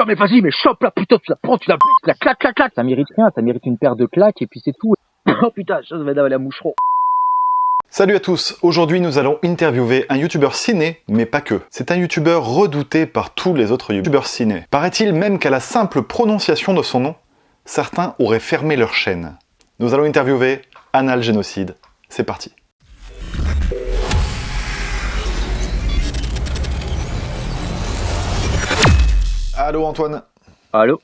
Non mais vas-y, mais chope la putain, tu la prends, tu la baisses, tu la clac, clac, clac. Ça mérite rien, ça mérite une paire de claques et puis c'est tout. Oh putain, ça va d'avoir la moucheron. Salut à tous, aujourd'hui nous allons interviewer un youtubeur ciné, mais pas que. C'est un youtubeur redouté par tous les autres youtubeurs ciné. Paraît-il même qu'à la simple prononciation de son nom, certains auraient fermé leur chaîne. Nous allons interviewer Anal Génocide. C'est parti. Allô Antoine. Allô.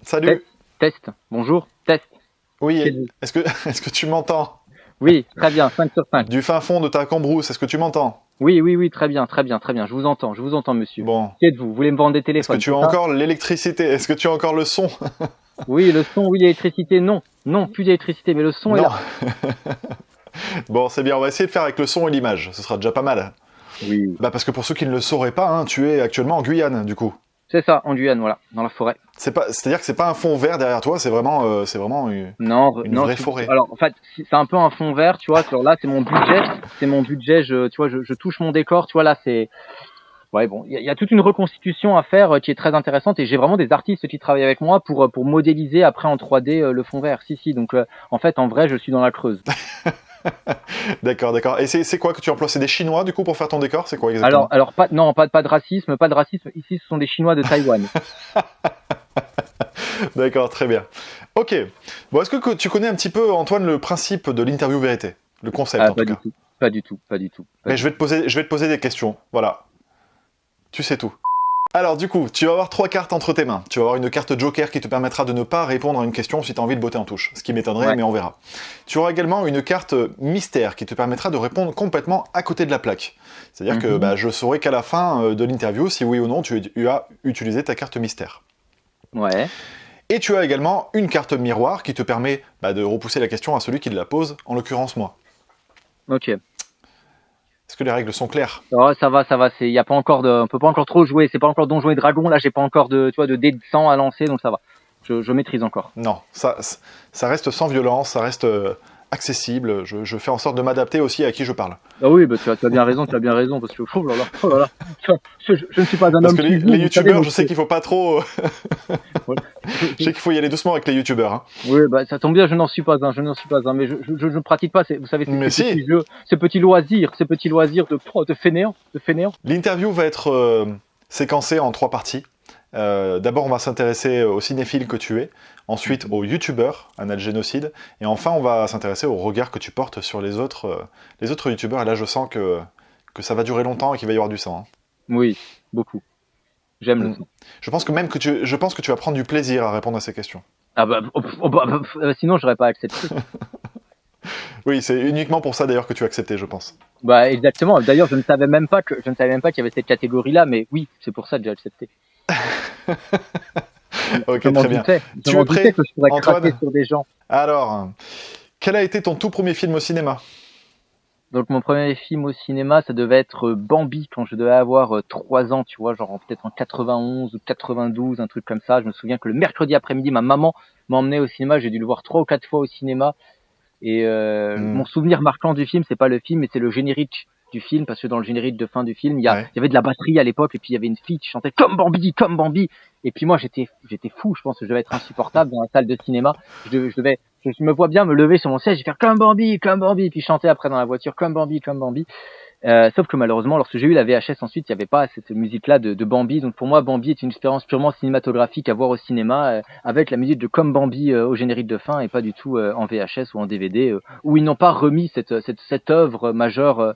Salut. Test. Bonjour. Test. Oui, est-ce que tu m'entends? Oui, très bien, 5 sur 5. Du fin fond de ta cambrousse, est-ce que tu m'entends? Oui, très bien, je vous entends monsieur. Bon. Qui êtes-vous? Vous voulez me vendre des téléphones? Est-ce que tu as encore l'électricité? Est-ce que tu as encore le son? Oui, le son, oui, l'électricité, non. Non, plus d'électricité, mais le son est là. Bon, c'est bien, on va essayer de faire avec le son et l'image, ce sera déjà pas mal. Oui. Bah parce que pour ceux qui ne le sauraient pas, hein, tu es actuellement en Guyane, du coup. C'est ça, en Guyane, voilà, dans la forêt. C'est-à-dire que c'est pas un fond vert derrière toi, c'est vraiment une vraie forêt. Alors, en fait, c'est un peu un fond vert, tu vois. Alors là, c'est mon budget. Je touche mon décor, tu vois. Là, c'est, ouais, bon, il y a toute une reconstitution à faire qui est très intéressante et j'ai vraiment des artistes qui travaillent avec moi pour modéliser après en 3D le fond vert. Si. Donc, en fait, en vrai, je suis dans la Creuse. D'accord. Et c'est quoi que tu emploies? C'est des Chinois, du coup, pour faire ton décor? C'est quoi exactement? Alors, pas de racisme, Ici, ce sont des Chinois de Taïwan. D'accord, très bien. Ok. Bon, est-ce que tu connais un petit peu, Antoine, le principe de l'interview vérité? Le concept, en tout cas. Pas du tout. Mais je vais te poser des questions. Voilà. Tu sais tout. Alors, du coup, tu vas avoir 3 cartes entre tes mains. Tu vas avoir une carte Joker qui te permettra de ne pas répondre à une question si tu as envie de botter en touche. Ce qui m'étonnerait, ouais. Mais on verra. Tu auras également une carte mystère qui te permettra de répondre complètement à côté de la plaque. C'est-à-dire que je saurai qu'à la fin de l'interview si oui ou non tu as utilisé ta carte mystère. Ouais. Et tu as également une carte miroir qui te permet de repousser la question à celui qui la pose, en l'occurrence moi. Ok. Est-ce que les règles sont claires? Oh, ça va. Y a pas encore on peut pas encore trop jouer. C'est pas encore Donjons et Dragons. Là, j'ai pas encore de dés de sang à lancer, donc ça va. Je maîtrise encore. Non, ça reste sans violence, ça reste accessible. Je fais en sorte de m'adapter aussi à qui je parle. Ah oui, tu as bien raison, parce que oh là là, je ne suis pas un homme. Parce que les youtubeurs, je sais qu'il faut pas trop. Je sais qu'il faut y aller doucement avec les youtubeurs. Hein. Oui, ça tombe bien, je n'en suis pas un, mais je ne pratique pas, vous savez, ces petits loisirs de fainéants. L'interview va être séquencée en 3 parties. D'abord, on va s'intéresser au cinéphile que tu es, ensuite au youtubeur, Anal Génocide, et enfin, on va s'intéresser au regard que tu portes sur les autres youtubeurs. Et là, je sens que ça va durer longtemps et qu'il va y avoir du sang. Hein. Oui, beaucoup. J'aime le sang. Je pense que tu vas prendre du plaisir à répondre à ces questions. Ah sinon, j'aurais pas accepté. Oui, c'est uniquement pour ça d'ailleurs que tu as accepté, je pense. Exactement. D'ailleurs, je ne savais même pas qu'il y avait cette catégorie-là, mais oui, c'est pour ça que j'ai accepté. Ok, très bien. Tu es prêt, Antoine? Sur des gens. Alors, quel a été ton tout premier film au cinéma? Donc mon premier film au cinéma, ça devait être Bambi quand je devais avoir 3 ans, tu vois, genre peut-être en 91 ou 92, un truc comme ça. Je me souviens que le mercredi après-midi, ma maman m'a emmené au cinéma. J'ai dû le voir 3 ou 4 fois au cinéma. Et mon souvenir marquant du film, c'est pas le film, mais c'est le générique du film, parce que dans le générique de fin du film, il y avait de la batterie à l'époque, et puis il y avait une fille qui chantait comme Bambi. Et puis moi, j'étais fou, je pense que je devais être insupportable dans la salle de cinéma. Je me vois bien me lever sur mon siège et faire comme Bambi, puis chanter après dans la voiture comme Bambi. Sauf que malheureusement, lorsque j'ai eu la VHS ensuite, il n'y avait pas cette musique-là de Bambi. Donc pour moi, Bambi est une expérience purement cinématographique à voir au cinéma, avec la musique de Comme Bambi au générique de fin et pas du tout en VHS ou en DVD, où ils n'ont pas remis cette œuvre majeure.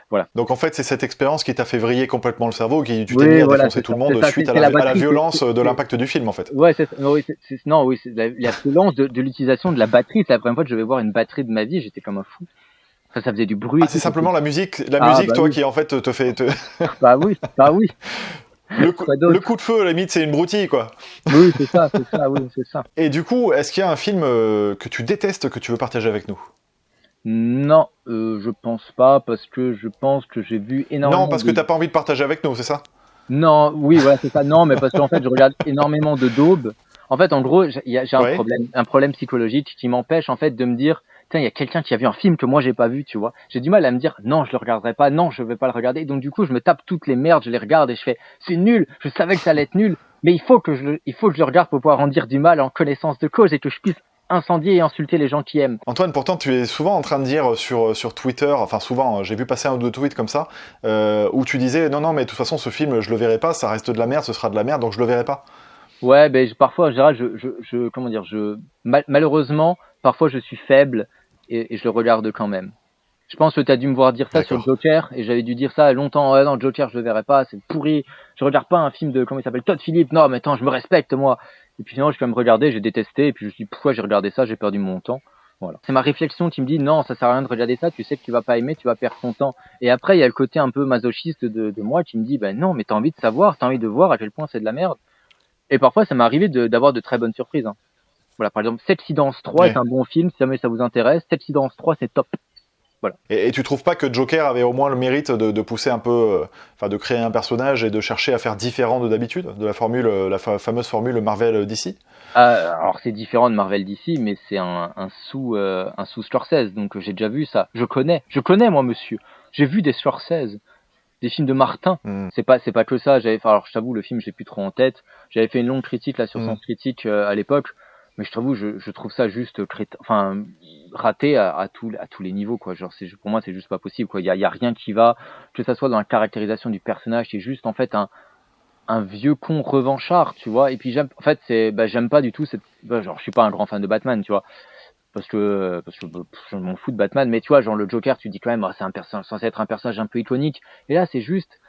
Voilà. Donc en fait, c'est cette expérience qui t'a fait vriller complètement le cerveau, tu t'es mis à défoncer tout le monde suite à la violence de l'impact du film, en fait. Ouais, c'est la violence de l'utilisation de la batterie. C'est la première fois que je vais voir une batterie de ma vie. J'étais comme un fou. Ça faisait du bruit. C'est simplement la musique, toi, qui en fait te fait. Bah oui. Le coup de feu, à la limite, c'est une broutille, quoi. Oui, c'est ça. Et du coup, est-ce qu'il y a un film que tu détestes que tu veux partager avec nous? Non, je pense pas, parce que je pense que j'ai vu énormément. Non, parce que t'as pas envie de partager avec nous, c'est ça? Non, oui, voilà, c'est ça. Non, mais parce qu'en fait, je regarde énormément de daubes. En fait, en gros, j'ai un problème psychologique qui m'empêche en fait de me dire putain, il y a quelqu'un qui a vu un film que moi j'ai pas vu, tu vois. J'ai du mal à me dire non, je le regarderai pas, non, je vais pas le regarder. Donc du coup, je me tape toutes les merdes, je les regarde et je fais c'est nul. Je savais que ça allait être nul, mais il faut que je le regarde pour pouvoir en dire du mal en connaissance de cause et que je puisse incendier et insulter les gens qui aiment. Antoine, pourtant, tu es souvent en train de dire sur Twitter, enfin souvent, j'ai vu passer un ou deux tweets comme ça, où tu disais non, mais de toute façon, ce film, je le verrai pas, ça reste de la merde, ce sera de la merde, donc je le verrai pas. Ouais, ben parfois, en général, comment dire, malheureusement, parfois je suis faible et je le regarde quand même. Je pense que tu as dû me voir dire ça sur D'accord. Joker, et j'avais dû dire ça longtemps. Ouais, non, Joker, je le verrai pas, c'est pourri. Je regarde pas un film de, comment il s'appelle, Todd Phillips. Non, mais attends, je me respecte, moi. Et puis finalement, je vais me regarder, j'ai détesté, et puis je me suis dit, pourquoi j'ai regardé ça, j'ai perdu mon temps. Voilà. C'est ma réflexion qui me dit, non, ça sert à rien de regarder ça, tu sais que tu vas pas aimer, tu vas perdre ton temps. Et après, il y a le côté un peu masochiste de moi qui me dit, ben non, mais t'as envie de savoir, t'as envie de voir à quel point c'est de la merde. Et parfois, ça m'est arrivé d'avoir de très bonnes surprises. Hein. Voilà, par exemple, Sepsidance 3 est un bon film, si jamais ça vous intéresse. Sepsidance 3, c'est top. Voilà. Et tu trouves pas que Joker avait au moins le mérite de pousser un peu, de créer un personnage et de chercher à faire différent de d'habitude, de la formule, fameuse formule Marvel DC? Alors c'est différent de Marvel DC, mais c'est un sous Scorsese, donc j'ai déjà vu ça. Je connais moi monsieur. J'ai vu des Scorsese, des films de Martin. C'est pas que ça. Alors je t'avoue, le film j'ai plus trop en tête. J'avais fait une longue critique là sur Sens Critique à l'époque, mais je t'avoue, je trouve ça juste raté à tous les niveaux quoi. Genre pour moi c'est juste pas possible quoi. Il y a rien qui va, que ça soit dans la caractérisation du personnage, c'est juste en fait un vieux con revanchard, tu vois. Et puis j'aime pas du tout genre je suis pas un grand fan de Batman, tu vois. Parce que je m'en fous de Batman, mais tu vois, genre le Joker, tu dis quand même, c'est un personnage censé être un personnage un peu iconique. Et là, c'est juste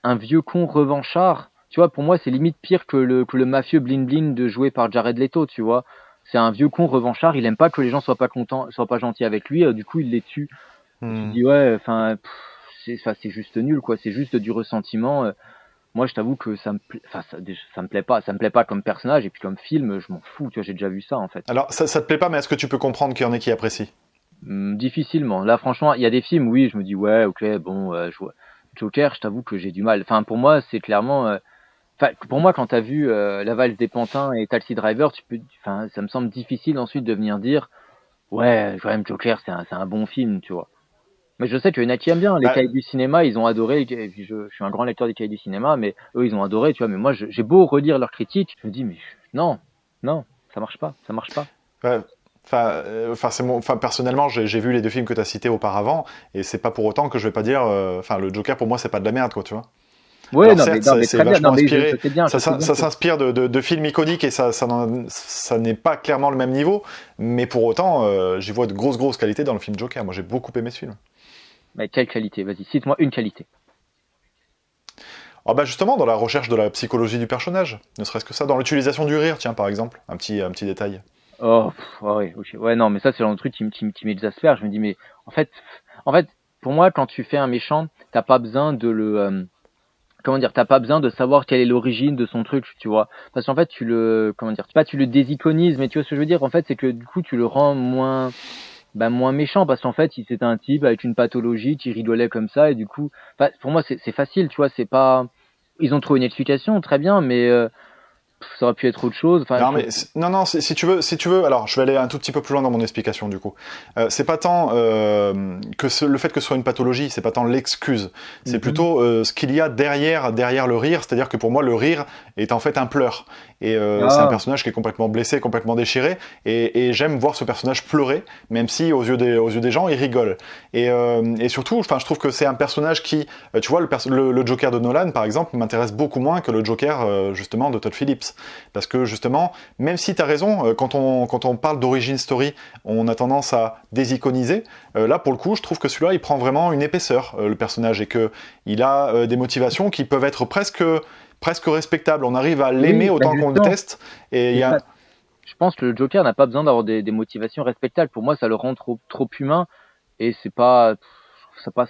un vieux con revanchard. Tu vois, pour moi, c'est limite pire que le mafieux Blin Blin joué par Jared Leto, tu vois. C'est un vieux con revanchard, il aime pas que les gens soient pas contents, soient pas gentils avec lui, du coup, il les tue. Tu dis, ouais, enfin, c'est juste nul, quoi. C'est juste du ressentiment. Moi, je t'avoue que ça me plaît pas comme personnage, et puis comme film, je m'en fous, tu vois, j'ai déjà vu ça, en fait. Alors, ça te plaît pas, mais est-ce que tu peux comprendre qu'il y en ait qui apprécient? Difficilement. Là, franchement, il y a des films, oui, je me dis, ouais, ok, bon, Joker, je t'avoue que j'ai du mal. Enfin, pour moi, c'est clairement... pour moi, quand t'as vu La Valse des Pantins et Taxi Driver, ça me semble difficile ensuite de venir dire, ouais, quand même, Joker, c'est un bon film, tu vois. Mais je sais qu'il y en a qui aiment bien les cahiers du cinéma, ils ont adoré. Et puis je suis un grand lecteur des cahiers du cinéma, mais eux, ils ont adoré, tu vois. Mais moi, j'ai beau relire leurs critiques, je me dis, mais non, ça marche pas. Ouais. Personnellement, j'ai vu les deux films que tu as cités auparavant, et c'est pas pour autant que je vais pas dire. Le Joker, pour moi, c'est pas de la merde, quoi, tu vois. Ouais, alors, certes, mais c'est très bien. vachement Non, mais inspiré. je sais bien. Ça s'inspire de films iconiques, et ça n'est pas clairement le même niveau, mais pour autant, j'y vois de grosses qualités dans le film Joker. Moi, j'ai beaucoup aimé ce film. Mais quelle qualité? Vas-y, cite-moi une qualité. Ah bah justement, dans la recherche de la psychologie du personnage, ne serait-ce que ça, dans l'utilisation du rire, tiens, par exemple, un petit détail. Oh, ouais, ok. Ouais, non, mais ça, c'est le truc qui m'exaspère. Je me dis, mais en fait, pour moi, quand tu fais un méchant, t'as pas besoin de t'as pas besoin de savoir quelle est l'origine de son truc, tu vois. Parce qu'en fait, tu le désiconises, mais tu vois ce que je veux dire. En fait, c'est que du coup, tu le rends moins méchant, parce qu'en fait, si c'était un type avec une pathologie qui rigolait comme ça, et du coup, pour moi, c'est facile, tu vois. C'est pas, ils ont trouvé une explication, très bien, mais ça aurait pu être autre chose. Non, si tu veux, alors je vais aller un tout petit peu plus loin dans mon explication du coup. C'est pas tant que le fait que ce soit une pathologie, c'est pas tant l'excuse, c'est plutôt ce qu'il y a derrière le rire, c'est-à-dire que pour moi le rire est en fait un pleur. Et c'est un personnage qui est complètement blessé, complètement déchiré, et j'aime voir ce personnage pleurer, même si aux yeux des gens il rigole. Et surtout, je trouve que c'est un personnage qui, tu vois, le Joker de Nolan par exemple m'intéresse beaucoup moins que le Joker justement de Todd Phillips. Parce que justement, même si tu as raison, quand on parle d'origin story, on a tendance à désiconiser. Là, pour le coup, je trouve que celui-là, il prend vraiment une épaisseur, le personnage, et qu'il a des motivations qui peuvent être presque respectables. On arrive à l'aimer autant qu'on le déteste. Et je pense que le Joker n'a pas besoin d'avoir des motivations respectables. Pour moi, ça le rend trop humain, et c'est pas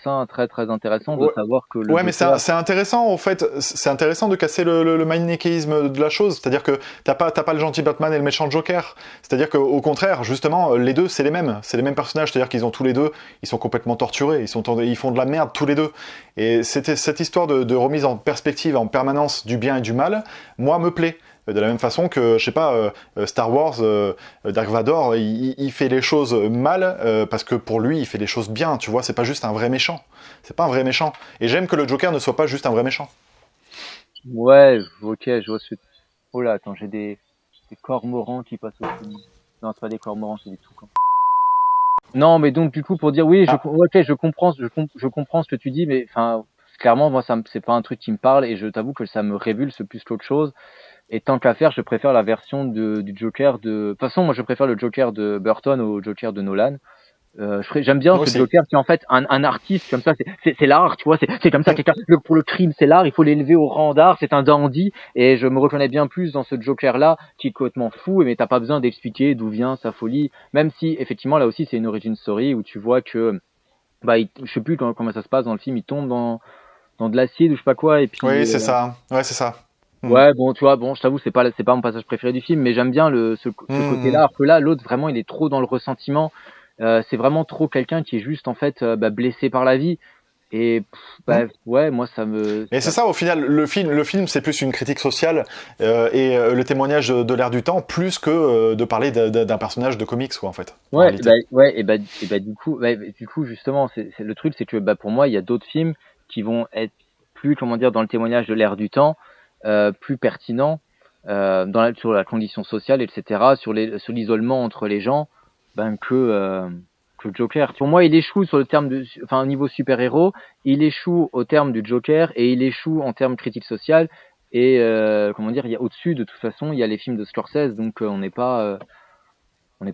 ça très très intéressant de savoir que le Joker... mais c'est intéressant, au fait, c'est intéressant de casser le manichéisme de la chose, c'est-à-dire que t'as pas le gentil Batman et le méchant Joker, c'est-à-dire qu'au contraire, justement, les deux, c'est les mêmes personnages, c'est-à-dire qu'ils ont tous les deux, ils sont complètement torturés, ils font de la merde tous les deux, et cette histoire de remise en perspective en permanence du bien et du mal, moi, me plaît. De la même façon que, je sais pas, Star Wars, Dark Vador, il fait les choses mal parce que pour lui, il fait les choses bien, tu vois, c'est pas juste un vrai méchant. C'est pas un vrai méchant. Et j'aime que le Joker ne soit pas juste un vrai méchant. Ouais, ok, je vois ce. Oh là, attends, j'ai des cormorans qui passent au-dessus de moi. Non, c'est pas des cormorans, c'est des toucans. Non, mais donc du coup pour dire oui, Ah, ok, je comprends ce que tu dis, mais enfin clairement moi c'est pas un truc qui me parle et je t'avoue que ça me révulse plus qu'autre chose. Et tant qu'à faire, je préfère la version du Joker de. De toute façon, moi je préfère le Joker de Burton au Joker de Nolan. J'aime bien moi ce aussi. Joker qui est en fait un artiste comme ça, c'est l'art, tu vois, c'est comme ça, Mm. quelqu'un, pour le crime c'est l'art, il faut l'élever au rang d'art, c'est un dandy, et je me reconnais bien plus dans ce Joker-là, qui est complètement fou, mais t'as pas besoin d'expliquer d'où vient sa folie, même si effectivement là aussi c'est une origin story où tu vois que, bah, je sais plus comment ça se passe dans le film, il tombe dans de l'acide ou je sais pas quoi, et Oui, puis, c'est ça. Ouais, c'est ça. Mm. ouais, bon, tu vois, bon, je t'avoue, c'est pas mon passage préféré du film, mais j'aime bien ce côté-là. Mm. Alors que là, l'autre, vraiment, il est trop dans le ressentiment. C'est vraiment trop quelqu'un qui est juste, en fait, bah, blessé par la vie. Et, Mm. bah, ouais, moi, ça me, Et c'est ça, au final, le film c'est plus une critique sociale et le témoignage de l'ère du temps, plus que de parler d'un personnage de comics, quoi, en fait, en ouais, réalité. du coup, justement, le truc, c'est que, bah, pour moi, il y a d'autres films qui vont être plus, comment dire, dans le témoignage de l'ère du temps, plus pertinents, sur la condition sociale, etc., sur l'isolement entre les gens, ben, que le Joker. Pour moi, il échoue sur le terme enfin, au niveau super-héros, il échoue au terme du Joker et il échoue en termes critique sociale. Et, comment dire, il y a au-dessus, de toute façon, il y a les films de Scorsese, donc on n'est pas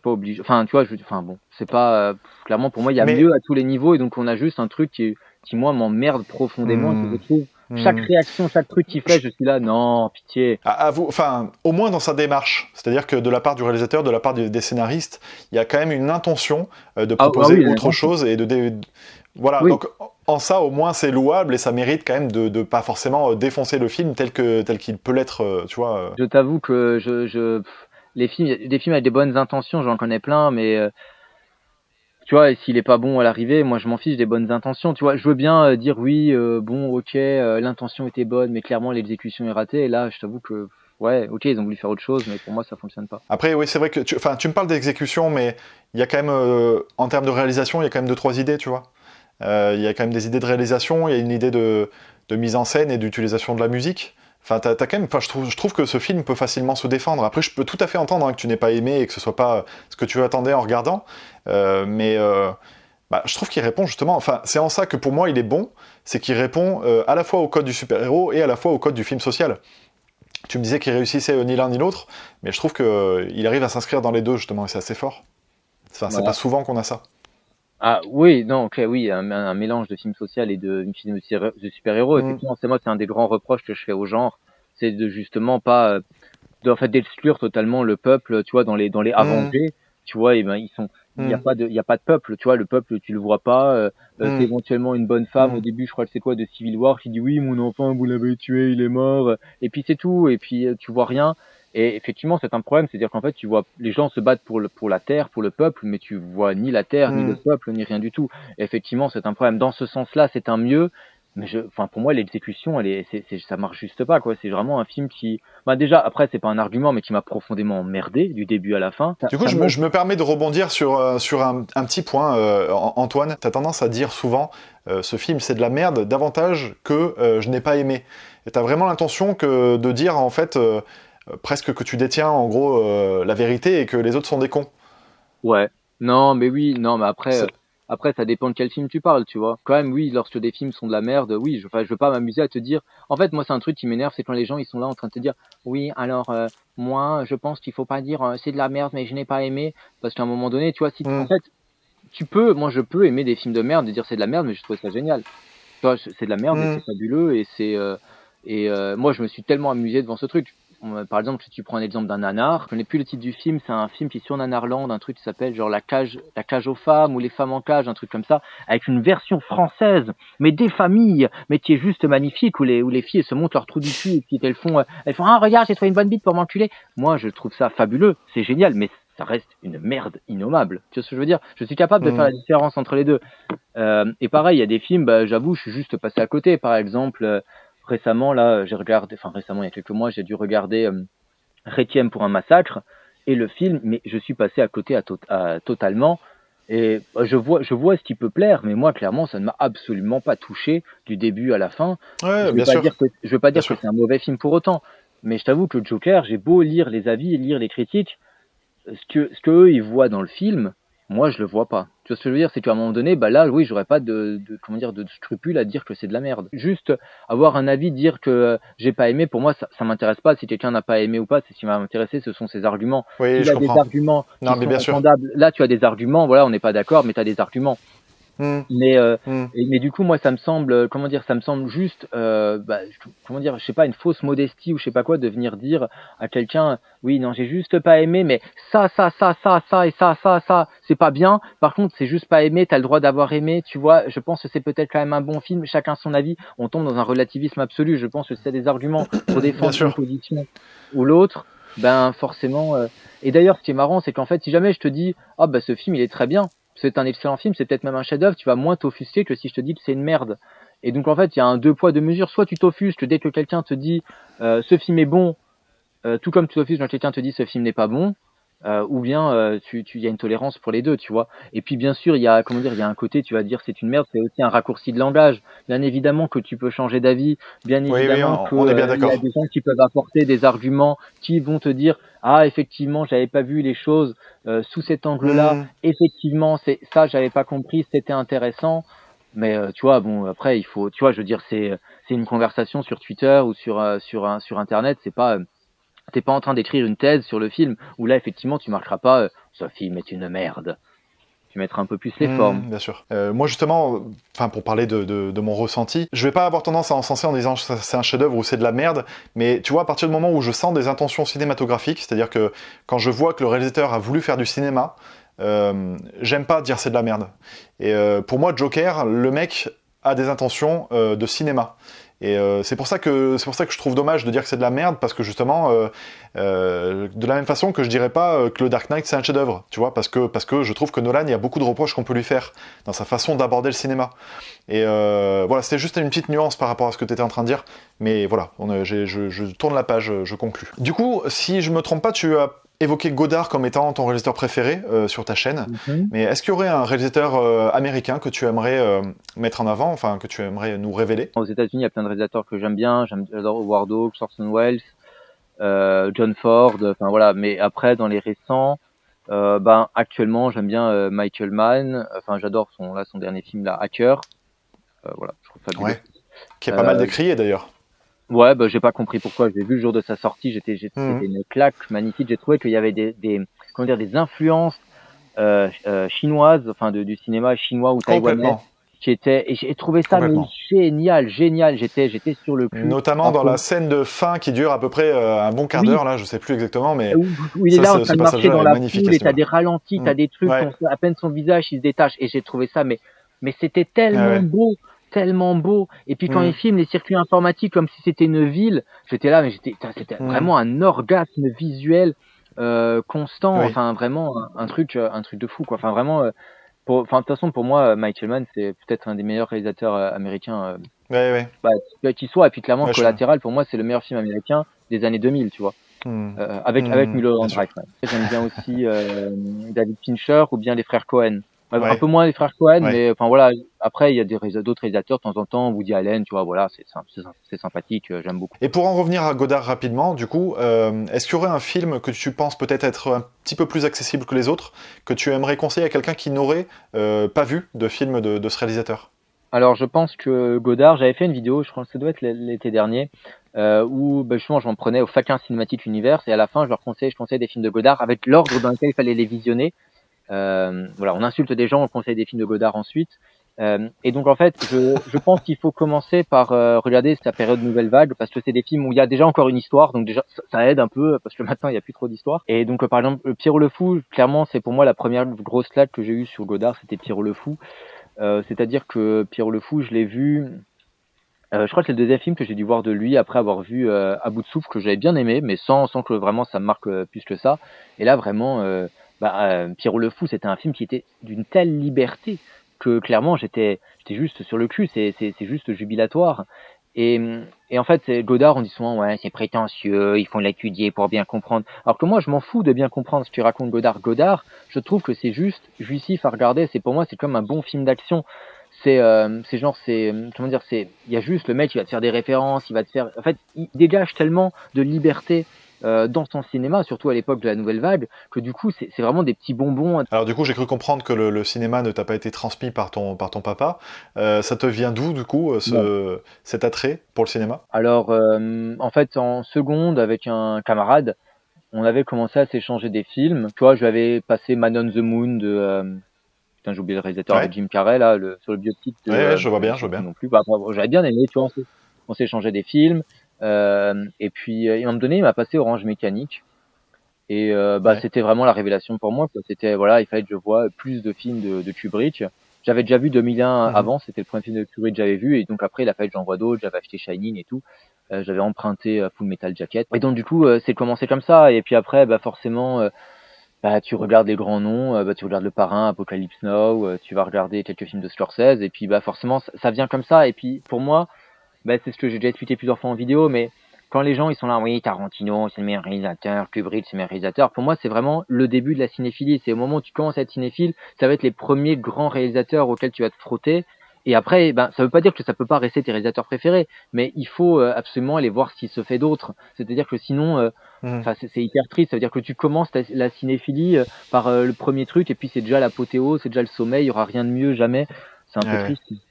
obligé. Enfin, tu vois, enfin bon, c'est pas clairement pour moi il y a Mais mieux à tous les niveaux et donc on a juste un truc qui moi m'emmerde profondément et que je hmm, trouve chaque hmm, réaction, chaque truc qu'il fait, je- je suis là, non, pitié. enfin, au moins dans sa démarche, c'est-à-dire que de la part du réalisateur, de la part des scénaristes, il y a quand même une intention de Ah proposer oui, autre l'intention. chose et voilà, Oui. donc en ça au moins c'est louable et ça mérite quand même de pas forcément défoncer le film tel qu'il peut l'être, tu vois. Je t'avoue que des films avec des bonnes intentions, j'en connais plein, mais tu vois, et s'il est pas bon à l'arrivée, moi je m'en fiche des bonnes intentions. Tu vois, je veux bien dire oui, bon, ok, l'intention était bonne, mais clairement l'exécution est ratée. Et là, je t'avoue que ouais, ok, ils ont voulu faire autre chose, mais pour moi ça fonctionne pas. Après, oui, c'est vrai que tu me parles d'exécution, mais il y a quand même, en termes de réalisation, il y a quand même deux, trois idées, tu vois. Il y a quand même des idées de réalisation, il y a une idée de mise en scène et d'utilisation de la musique. Enfin, t'as quand même, enfin, je trouve que ce film peut facilement se défendre. Après, je peux tout à fait entendre hein, que tu n'aies pas aimé et que ce soit pas ce que tu attendais en regardant, mais bah, je trouve qu'il répond justement. Enfin, c'est en ça que pour moi il est bon, c'est qu'il répond à la fois au code du super-héros et à la fois au code du film social. Tu me disais qu'il réussissait ni l'un ni l'autre, mais je trouve qu'il arrive à s'inscrire dans les deux justement et c'est assez fort. Enfin, c'est pas Voilà. souvent qu'on a ça. Ah oui, non, ok, oui, un mélange de film social et de film de super-héros. Mm, Effectivement, c'est un des grands reproches que je fais au genre, c'est de justement pas en fait d'exclure totalement le peuple, tu vois, dans les mm, Avengers, tu vois, et ben mm, il y a pas de peuple, tu vois, le peuple tu le vois pas, c'est mm, éventuellement une bonne femme au mm. début, je crois que c'est quoi de Civil War qui dit oui, mon enfant vous l'avez tué, il est mort, et puis c'est tout, et puis tu vois rien. Et effectivement, c'est un problème, c'est-à-dire qu'en fait, tu vois, les gens se battent pour la terre, pour le peuple, mais tu vois ni la terre, ni le Mm. peuple, ni rien du tout. Et effectivement, c'est un problème. Dans ce sens-là, c'est un mieux, mais enfin, pour moi, l'exécution, ça marche juste pas, quoi. C'est vraiment un film qui, bah déjà, après, c'est pas un argument, mais qui m'a profondément emmerdé du début à la fin. Du coup, Ça m'ouvre. je me permets de rebondir sur un petit point, Antoine. T'as tendance à dire souvent, ce film c'est de la merde, davantage que je n'ai pas aimé. Et t'as vraiment l'intention de dire en fait presque que tu détiens en gros la vérité et que les autres sont des cons. Ouais. Non, mais oui, non, mais C'est- après, ça dépend de quel film tu parles, tu vois. Quand même, oui, lorsque des films sont de la merde, oui, enfin, je veux pas m'amuser à te dire. En fait, moi, c'est un truc qui m'énerve, c'est quand les gens, ils sont là en train de te dire, oui, alors, moi, je pense qu'il faut pas dire, c'est de la merde, mais je n'ai pas aimé. Parce qu'à un moment donné, tu vois, si, en Mm, fait, moi, je peux aimer des films de merde, de dire c'est de la merde, mais je trouve ça génial. Tu vois, c'est de la merde, mais mm, c'est fabuleux moi je me suis tellement amusé devant ce truc. Par exemple, si tu prends un exemple d'un nanar, je connais plus le titre du film, c'est un film qui est sur Nanarland, un truc qui s'appelle genre la cage aux femmes ou les femmes en cage, un truc comme ça, avec une version française, mais des familles, mais qui est juste magnifique, où les filles elles se montent leur trou du cul et puis elles font ah regarde j'ai trouvé une bonne bite pour m'enculer. Moi je trouve ça fabuleux, c'est génial, mais ça reste une merde innommable. Tu vois ce que je veux dire? Je suis capable de faire mm. la différence entre les deux. Et pareil, il y a des films, bah, j'avoue, je suis juste passé à côté. Par exemple, récemment, là, j'ai regardé, enfin récemment, il y a quelques mois, j'ai dû regarder Requiem pour un massacre et le film, mais je suis passé à côté totalement. Et je vois ce qui peut plaire, mais moi clairement ça ne m'a absolument pas touché du début à la fin. Ouais, Je veux pas bien dire que sûr. c'est un mauvais film pour autant, mais je t'avoue que le Joker, j'ai beau lire les avis et lire les critiques, ce que eux ils voient dans le film, moi je le vois pas. Tu vois ce que je veux dire, c'est qu'à un moment donné, bah là oui, j'aurais pas comment dire de scrupule à dire que c'est de la merde. Juste avoir un avis, dire que j'ai pas aimé, pour moi ça m'intéresse pas. Si quelqu'un n'a pas aimé ou pas, c'est ce qui va m'intéresser, ce sont ses arguments. Oui, S'il je a des comprends. arguments qui Non, mais sont bien sûr. entendables, là tu as des arguments, voilà, on n'est pas d'accord, mais tu as des arguments. Hmm, Mais, hmm. mais du coup, moi, ça me semble, comment dire, ça me semble juste, comment dire, je sais pas, une fausse modestie ou je sais pas quoi, de venir dire à quelqu'un, oui, non, j'ai juste pas aimé, mais ça et ça, c'est pas bien. Par contre, c'est juste pas aimé, t'as le droit d'avoir aimé, tu vois. Je pense que c'est peut-être quand même un bon film, chacun son avis. On tombe dans un relativisme absolu. Je pense que c'est des arguments pour Bien défendre une sûr. position ou l'autre, ben forcément. Et d'ailleurs, ce qui est marrant, c'est qu'en fait, si jamais je te dis, ah bah ce film, il est très bien, c'est un excellent film, c'est peut-être même un chef-d'œuvre, tu vas moins t'offusquer que si je te dis que c'est une merde. Et donc en fait, il y a un deux poids deux mesures. Soit tu t'offusques dès que quelqu'un te dit ce film est bon, tout comme tu t'offusques quand quelqu'un te dit ce film n'est pas bon, ou bien il y a une tolérance pour les deux, tu vois. Et puis bien sûr, il y a comment dire, il y a un côté, tu vas dire c'est une merde, c'est aussi un raccourci de langage. Bien évidemment que tu peux changer d'avis, bien Oui, oui, évidemment que on est bien il y a d'accord. des gens qui peuvent apporter des arguments qui vont te dire ah effectivement j'avais pas vu les choses sous cet angle-là, Hmm. effectivement c'est ça j'avais pas compris, c'était intéressant. Mais tu vois bon après il faut tu vois je veux dire c'est une conversation sur Twitter ou sur internet, c'est pas t'es pas en train d'écrire une thèse sur le film, où là, effectivement, tu marqueras pas ce film est une merde. Tu mettras un peu plus les formes. Bien sûr. Moi justement, enfin pour parler de mon ressenti, je vais pas avoir tendance à encenser en disant c'est un chef-d'œuvre ou c'est de la merde, mais tu vois à partir du moment où je sens des intentions cinématographiques, c'est-à-dire que quand je vois que le réalisateur a voulu faire du cinéma, j'aime pas dire c'est de la merde. Et pour moi Joker, le mec a des intentions de cinéma. Et c'est pour ça que je trouve dommage de dire que c'est de la merde parce que justement de la même façon que je dirais pas que le Dark Knight c'est un chef-d'œuvre, tu vois, parce que je trouve que Nolan il y a beaucoup de reproches qu'on peut lui faire dans sa façon d'aborder le cinéma. Et voilà, c'était juste une petite nuance par rapport à ce que tu étais en train de dire, mais voilà, je tourne la page, je conclus. Du coup, si je me trompe pas, tu as évoqué Godard comme étant ton réalisateur préféré sur ta chaîne, Mhm. mais est-ce qu'il y aurait un réalisateur américain que tu aimerais mettre en avant, enfin que tu aimerais nous révéler? Aux États-Unis, il y a plein de réalisateurs que j'aime bien. J'adore Howard Hawks, Orson Welles, John Ford. Enfin voilà. Mais après, dans les récents, ben actuellement, j'aime bien Michael Mann. Enfin, j'adore son dernier film, là, Hacker. Voilà, je trouve fabuleux. Ouais, qui est pas mal Euh, décrié d'ailleurs. Ouais, bah, j'ai pas compris pourquoi. Je l'ai vu le jour de sa sortie. C'était Mhm. une claque magnifique. J'ai trouvé qu'il y avait comment dire, des influences chinoises, enfin du cinéma chinois ou taïwanais, Complètement, et j'ai trouvé ça mais complètement. génial. J'étais sur le cul. Notamment dans la scène de fin qui dure à peu près un bon quart Oui, d'heure, là, je sais plus exactement, mais où il est ça, là en train ce de marcher passage-là dans est la magnifique foule à et ce t'as niveau-là. des ralentis, t'as des trucs, Ouais, à peine son visage il se détache et j'ai trouvé ça mais c'était ouais, ouais. tellement beau. Et puis quand il Hmm, filme les circuits informatiques comme si c'était une ville, j'étais là mais c'était hmm. vraiment un orgasme visuel constant. Oui, Enfin vraiment un truc de fou quoi. Enfin vraiment enfin de toute façon pour moi Michael Mann c'est peut-être un des meilleurs réalisateurs américains ouais, ouais. qui soit. Et puis clairement Ouais, Collatéral pour moi c'est le meilleur film américain des années 2000 tu vois. hmm, Avec bien Mulholland sûr. Drive. Ouais. J'aime bien aussi David Fincher ou bien les frères Cohen. Un Ouais, peu moins les frères Cohen, ouais. mais enfin voilà. Après, il y a d'autres réalisateurs de temps en temps, Woody Allen, tu vois, voilà, c'est sympathique, j'aime beaucoup. Et pour en revenir à Godard rapidement, du coup, est-ce qu'il y aurait un film que tu penses peut-être être un petit peu plus accessible que les autres, que tu aimerais conseiller à quelqu'un qui n'aurait pas vu de film de ce réalisateur? Alors, je pense que Godard, j'avais fait une vidéo, je crois que ça doit être l'été dernier, où bah, justement, j'en prenais au Faquin Cinématique Univers, et à la fin, je conseillais des films de Godard avec l'ordre dans lequel il fallait les visionner. Voilà, on insulte des gens, on conseille des films de Godard ensuite. Et donc en fait, je pense qu'il faut commencer par regarder sa période Nouvelle Vague, parce que c'est des films où il y a déjà encore une histoire, donc déjà ça aide un peu, parce que maintenant il n'y a plus trop d'histoire. Et donc par exemple, Pierrot le Fou, clairement c'est pour moi la première grosse claque que j'ai eue sur Godard, c'était Pierrot le Fou. C'est-à-dire que Pierrot le Fou, je l'ai vu, je crois que c'est le deuxième film que j'ai dû voir de lui après avoir vu À bout de souffle, que j'avais bien aimé, mais sans que vraiment ça me marque plus que ça. Et là vraiment, Pierrot le Fou, c'était un film qui était d'une telle liberté que clairement j'étais juste sur le cul, c'est juste jubilatoire. Et, et en fait, Godard, on dit souvent, ouais, c'est prétentieux, il faut l'étudier pour bien comprendre. Alors que moi, je m'en fous de bien comprendre ce que raconte Godard. Godard, je trouve que c'est juste jouissif à regarder. C'est pour moi, c'est comme un bon film d'action. C'est genre, comment dire, il y a juste le mec, il va te faire des références, il va te faire. En fait, il dégage tellement de liberté dans son cinéma, surtout à l'époque de la Nouvelle Vague, que du coup, c'est vraiment des petits bonbons. Alors du coup, j'ai cru comprendre que le cinéma ne t'a pas été transmis par ton papa. Ça te vient d'où, du coup, cet attrait pour le cinéma? Alors, en fait, en seconde, avec un camarade, on avait commencé à s'échanger des films. Tu vois, je lui avais passé Man on the Moon de... putain, j'ai oublié le réalisateur, avec Ouais, Jim Carrey, là, sur le biopic de... ouais, je vois je bien, je sais vois plus bien. non plus. Bah, bravo, j'avais bien aimé, tu vois, on s'échangeait des films. Et puis, à un moment donné, il m'a passé Orange Mécanique. Et bah, Ouais. c'était vraiment la révélation pour moi, quoi. C'était, voilà, il fallait que je voie plus de films de Kubrick. J'avais déjà vu 2001 Mhm. avant, c'était le premier film de Kubrick que j'avais vu, et donc après, il a fallu que j'en vois d'autres, j'avais acheté Shining et tout. J'avais emprunté Full Metal Jacket. Et donc, du coup, c'est commencé comme ça. Et puis après, bah, forcément, bah, tu regardes les grands noms, bah, tu regardes Le Parrain, Apocalypse Now, tu vas regarder quelques films de Scorsese, et puis bah, forcément, ça vient comme ça. Et puis, pour moi, bah, c'est ce que j'ai déjà expliqué plusieurs fois en vidéo, mais quand les gens ils sont là, oui, Tarantino, c'est le meilleur réalisateur, Kubrick, c'est le meilleur réalisateur, pour moi, c'est vraiment le début de la cinéphilie. C'est au moment où tu commences à être cinéphile, ça va être les premiers grands réalisateurs auxquels tu vas te frotter. Et après, ben, ça veut pas dire que ça peut pas rester tes réalisateurs préférés, mais il faut absolument aller voir ce qui se fait d'autre. C'est-à-dire que sinon, Mhm. enfin, c'est hyper triste. Ça veut dire que tu commences la cinéphilie par le premier truc, et puis c'est déjà l'apothéose, c'est déjà le sommeil, il y aura rien de mieux, jamais. C'est un Ouais, peu ouais. triste.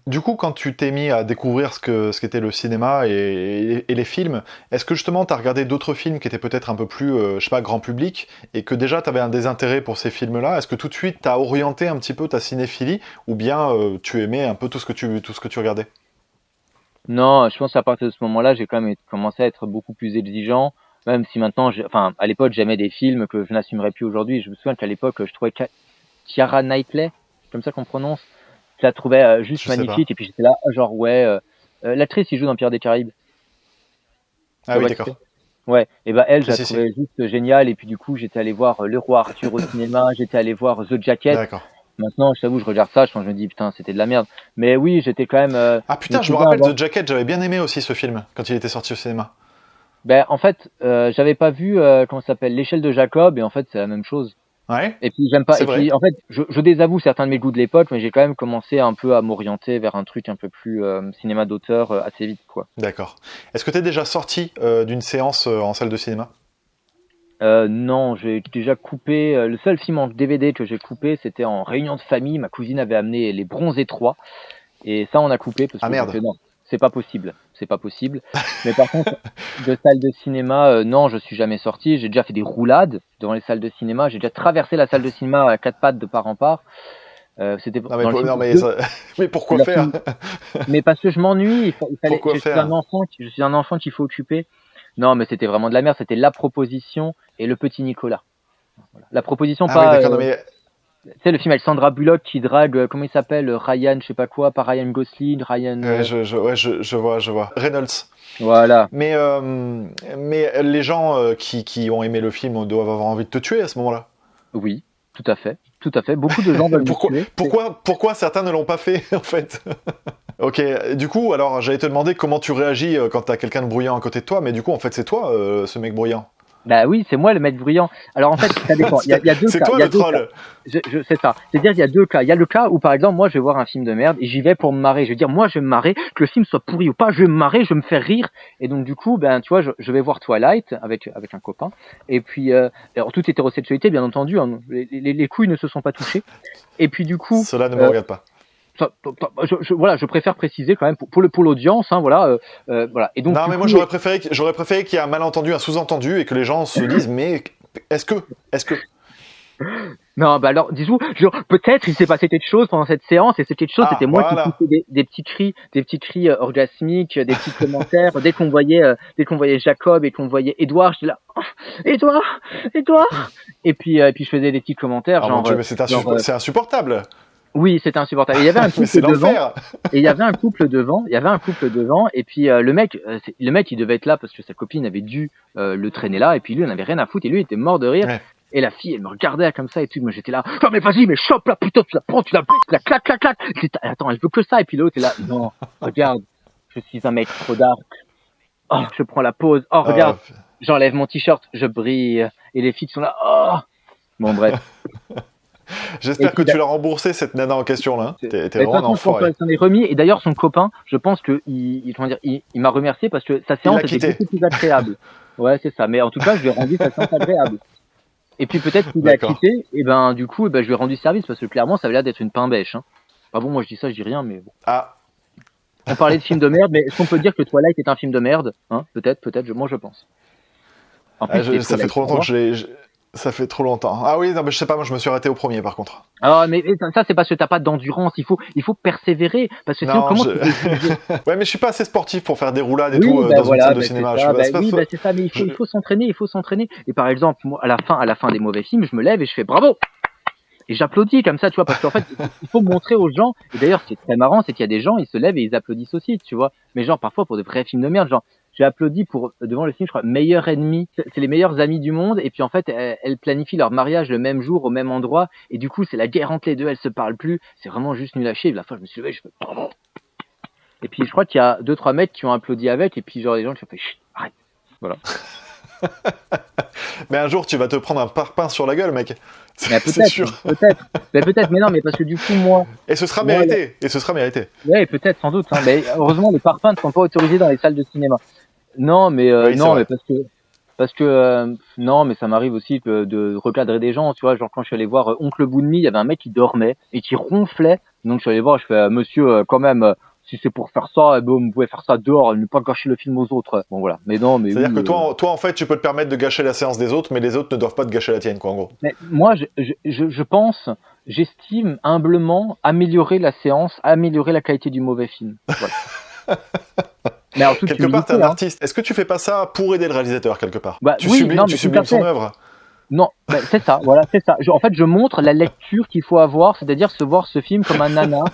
Du coup, quand tu t'es mis à découvrir ce qu'était le cinéma et les films, est-ce que justement tu as regardé d'autres films qui étaient peut-être un peu plus, je sais pas, grand public, et que déjà tu avais un désintérêt pour ces films-là? Est-ce que tout de suite tu as orienté un petit peu ta cinéphilie, ou bien tu aimais un peu tout ce que tu regardais? Non, je pense qu'à partir de ce moment-là, j'ai quand même commencé à être beaucoup plus exigeant, même si maintenant, enfin, à l'époque, j'aimais des films que je n'assumerais plus aujourd'hui. Je me souviens qu'à l'époque, je trouvais Keira Knightley, c'est comme ça qu'on prononce, je la trouvais juste Je sais pas. magnifique, et puis j'étais là, genre, ouais, l'actrice, qui joue dans Pirates des Caraïbes, tu Ah oui, vois qui c'est? d'accord. Ouais, et bah elle, je Si, la si, si. trouvais juste géniale, et puis du coup, j'étais allé voir Le Roi Arthur au cinéma, j'étais allé voir The Jacket. D'accord. Maintenant, je t'avoue, je regarde ça, je me dis, putain, c'était de la merde. Mais oui, j'étais quand même, Ah je me putain, je me souviens rappelle avoir. The Jacket, j'avais bien aimé aussi ce film, quand il était sorti au cinéma. Ben, en fait, j'avais pas vu, comment ça s'appelle, L'échelle de Jacob, et en fait, c'est la même chose. Ouais, Et puis, j'aime pas, c'est et vrai. puis, en fait, je désavoue certains de mes goûts de l'époque, mais j'ai quand même commencé un peu à m'orienter vers un truc un peu plus cinéma d'auteur assez vite, quoi. D'accord. Est-ce que t'es déjà sorti d'une séance en salle de cinéma? Non, j'ai déjà coupé, le seul film en DVD que j'ai coupé, c'était en réunion de famille. Ma cousine avait amené Les Bronzés 3, et ça, on a coupé parce Ah que j'ai merde. fait non, c'est pas possible, c'est pas possible. Mais par contre, de salle de cinéma, non, je suis jamais sorti. J'ai déjà fait des roulades devant les salles de cinéma. J'ai déjà traversé la salle de cinéma à quatre pattes de part en part. C'était Non mais, dans le film non, mais, 2, mais c'est pourquoi leur faire? film. Mais parce que je m'ennuie, il fallait. Pourquoi Je suis un faire? enfant, je suis un enfant qu'il faut occuper. Non, mais c'était vraiment de la merde. C'était La Proposition et Le Petit Nicolas. Voilà. La Proposition, Ah oui, pas. d'accord, non mais... Tu sais, le film avec Sandra Bullock qui drague, comment il s'appelle, Ryan, je sais pas quoi, pas Ryan Gosling, Ryan. Ouais, je vois, je vois. Reynolds. Voilà. Mais les gens qui ont aimé le film doivent avoir envie de te tuer à ce moment-là. Oui, tout à fait. Tout à fait. Beaucoup de gens veulent me Pourquoi, tuer. pourquoi certains ne l'ont pas fait, en fait? Ok, du coup, alors j'allais te demander comment tu réagis quand t'as quelqu'un de bruyant à côté de toi, mais du coup, en fait, c'est toi, ce mec bruyant. Bah oui, c'est moi le mec bruyant. Alors en fait, ça dépend. Il y a deux C'est cas. toi Il y a le deux cas. troll. C'est ça. C'est-à-dire, il y a deux cas. Il y a le cas où, par exemple, moi, je vais voir un film de merde et j'y vais pour me marrer. Je vais dire, moi, je vais me marrer, que le film soit pourri ou pas, je vais me marrer, je vais me faire rire. Et donc, du coup, ben, tu vois, je vais voir Twilight avec un copain. Et puis, alors, toute hétérosexualité, bien entendu, hein, les couilles ne se sont pas touchées. Et puis, du coup, Cela ne me regarde pas. voilà, je préfère préciser quand même pour l'audience, hein, voilà, voilà. Et donc, Non, du mais moi, coup, j'aurais préféré qu'il y ait un malentendu, un sous-entendu, et que les gens se disent, mais est-ce que... non, bah alors, disons, genre, peut-être il s'est passé quelque chose pendant cette séance, et c'est quelque chose, c'était Ah, moi qui voilà. poussais des petits cris orgasmiques, des petits commentaires. Dès qu'on voyait Jacob et qu'on voyait Édouard, j'étais là, oh, Édouard, Édouard. Et puis je faisais des petits commentaires, Ah mon genre, Dieu, mais c'est insupportable. oui, c'était insupportable. Et il y avait un Mais couple c'est devant, l'enfer. et il y avait un couple devant, et puis le mec, il devait être là parce que sa copine avait dû le traîner là, et puis lui, il en avait rien à foutre, et lui, il était mort de rire. Ouais. Et la fille, elle me regardait comme ça et tout. Moi, j'étais là. Oh, mais vas-y, mais chope la putain, tu la prends, tu la baisses, la clac, clac, clac. Attends, elle veut que ça. Et puis l'autre est là. Non, regarde. je suis un mec trop dark. Oh, je prends la pause. Oh, regarde, j'enlève mon t-shirt, je brille. Et les filles sont là. Oh. Bon, bref. J'espère que tu l'as remboursé, cette nana en question là. T'es vraiment un enfoiré. Il s'en est remis. Et d'ailleurs, son copain, je pense qu'il m'a remercié parce que sa séance était beaucoup plus agréable. Ouais, c'est ça. Mais en tout cas, je lui ai rendu sa séance agréable. Et puis peut-être qu'il a quitté. Et ben, du coup, je lui ai rendu service parce que clairement, ça avait l'air d'être une pain bêche. Hein. Enfin bon, moi je dis ça, je dis rien, mais bon. Ah. On parlait de film de merde, mais est-ce qu'on peut dire que Twilight est un film de merde, hein? Peut-être, moi je pense. En plus, ça fait trop longtemps que ça fait trop longtemps. Ah oui, non, mais je sais pas, moi je me suis arrêté au premier par contre. Ah mais ça c'est parce que t'as pas d'endurance, il faut persévérer parce que sinon comment Ouais, mais je suis pas assez sportif pour faire des roulades et tout dans une salle de cinéma. C'est ça, mais il faut s'entraîner, Et par exemple, moi à la fin des mauvais films, je me lève et je fais bravo. Et j'applaudis comme ça, tu vois, parce qu'en fait, il faut montrer aux gens. Et d'ailleurs, ce qui est très marrant, c'est qu'il y a des gens, ils se lèvent et ils applaudissent aussi, tu vois. Mais genre, parfois, pour de vrais films de merde, genre, j'ai applaudi devant le film, je crois, Meilleur ennemi. C'est les meilleurs amis du monde. Et puis, en fait, elles planifient leur mariage le même jour, au même endroit. Et du coup, c'est la guerre entre les deux, elles se parlent plus. C'est vraiment juste nul à chier. Et la fois, je me suis levé, je fais... Et puis, je crois qu'il y a 2-3 mecs qui ont applaudi avec. Et puis, genre, les gens, je fais, chut, arrête. Voilà. Mais un jour, tu vas te prendre un parpaing sur la gueule, mec. C'est sûr. Peut-être, mais non, mais parce que du coup, moi... Et ce sera mérité, Ouais, peut-être, sans doute. Hein, mais heureusement, les parpaings ne sont pas autorisés dans les salles de cinéma. Non, mais mais parce que non, mais ça m'arrive aussi de recadrer des gens, tu vois. Genre quand je suis allé voir Oncle Boonmi, il y avait un mec qui dormait et qui ronflait. Donc je suis allé voir, je fais monsieur, quand même... si c'est pour faire ça, vous pouvez faire ça dehors, ne pas gâcher le film aux autres. Bon voilà, mais non, mais c'est-à-dire que toi, en fait, tu peux te permettre de gâcher la séance des autres, mais les autres ne doivent pas te gâcher la tienne, quoi, en gros. Mais moi, je pense, j'estime humblement améliorer la séance, améliorer la qualité du mauvais film. Voilà. Mais alors, quelque part, t'es un artiste. Est-ce que tu fais pas ça pour aider le réalisateur quelque part? Tu sublimes son œuvre. Non, c'est ça, voilà, c'est ça. En fait, je montre la lecture qu'il faut avoir, c'est-à-dire se voir ce film comme un nanar,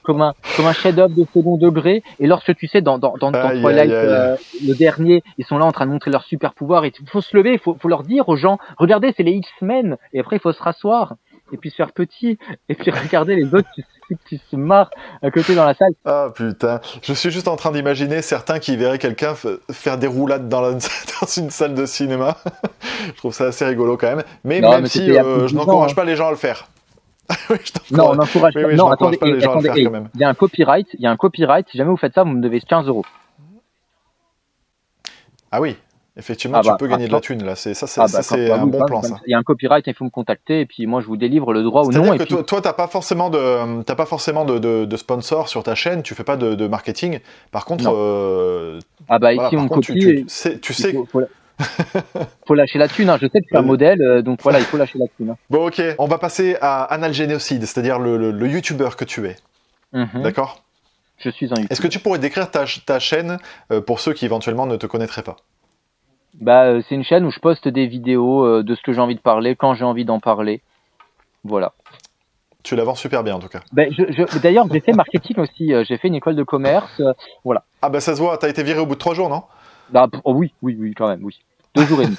comme un chef-d'œuvre de second degré. Et lorsque tu sais, dans Twilight, le dernier, ils sont là en train de montrer leur super pouvoir. Et il faut se lever, il faut leur dire aux gens, regardez, c'est les X-Men. Et après, il faut se rasseoir et puis se faire petit et puis regarder les autres qui se marrent à côté dans la salle. Ah putain, je suis juste en train d'imaginer certains qui verraient quelqu'un faire des roulades dans une salle de cinéma. Je trouve ça assez rigolo quand même. Mais même si je n'encourage pas les gens à le faire. Oui, non, on n'encourage pas. Non, attendez, les gens à le faire quand même. Il y a un copyright. Si jamais vous faites ça, vous me devez 15 €. Ah oui. Effectivement, tu peux gagner de la thune là. C'est un bon plan, ça. Il y a un copyright, il faut me contacter et puis moi je vous délivre le droit ou non. C'est-à-dire que toi, t'as pas forcément de sponsor sur ta chaîne, tu fais pas de marketing. Par contre, ici on me copie. Tu sais. Faut lâcher la thune. Hein. Je sais que c'est un modèle, donc voilà, il faut lâcher la thune. Hein. Bon, ok. On va passer à Analgénocide, c'est-à-dire le youtubeur que tu es. D'accord. Je suis un youtubeur. Est-ce que tu pourrais décrire ta chaîne pour ceux qui éventuellement ne te connaîtraient pas? C'est une chaîne où je poste des vidéos de ce que j'ai envie de parler, quand j'ai envie d'en parler. Voilà. Tu la vends super bien en tout cas. D'ailleurs, j'ai fait marketing aussi. J'ai fait une école de commerce. Voilà. Ah ça se voit, t'as été viré au bout de 3 jours, non? Oui, quand même, oui. 2 jours et demi.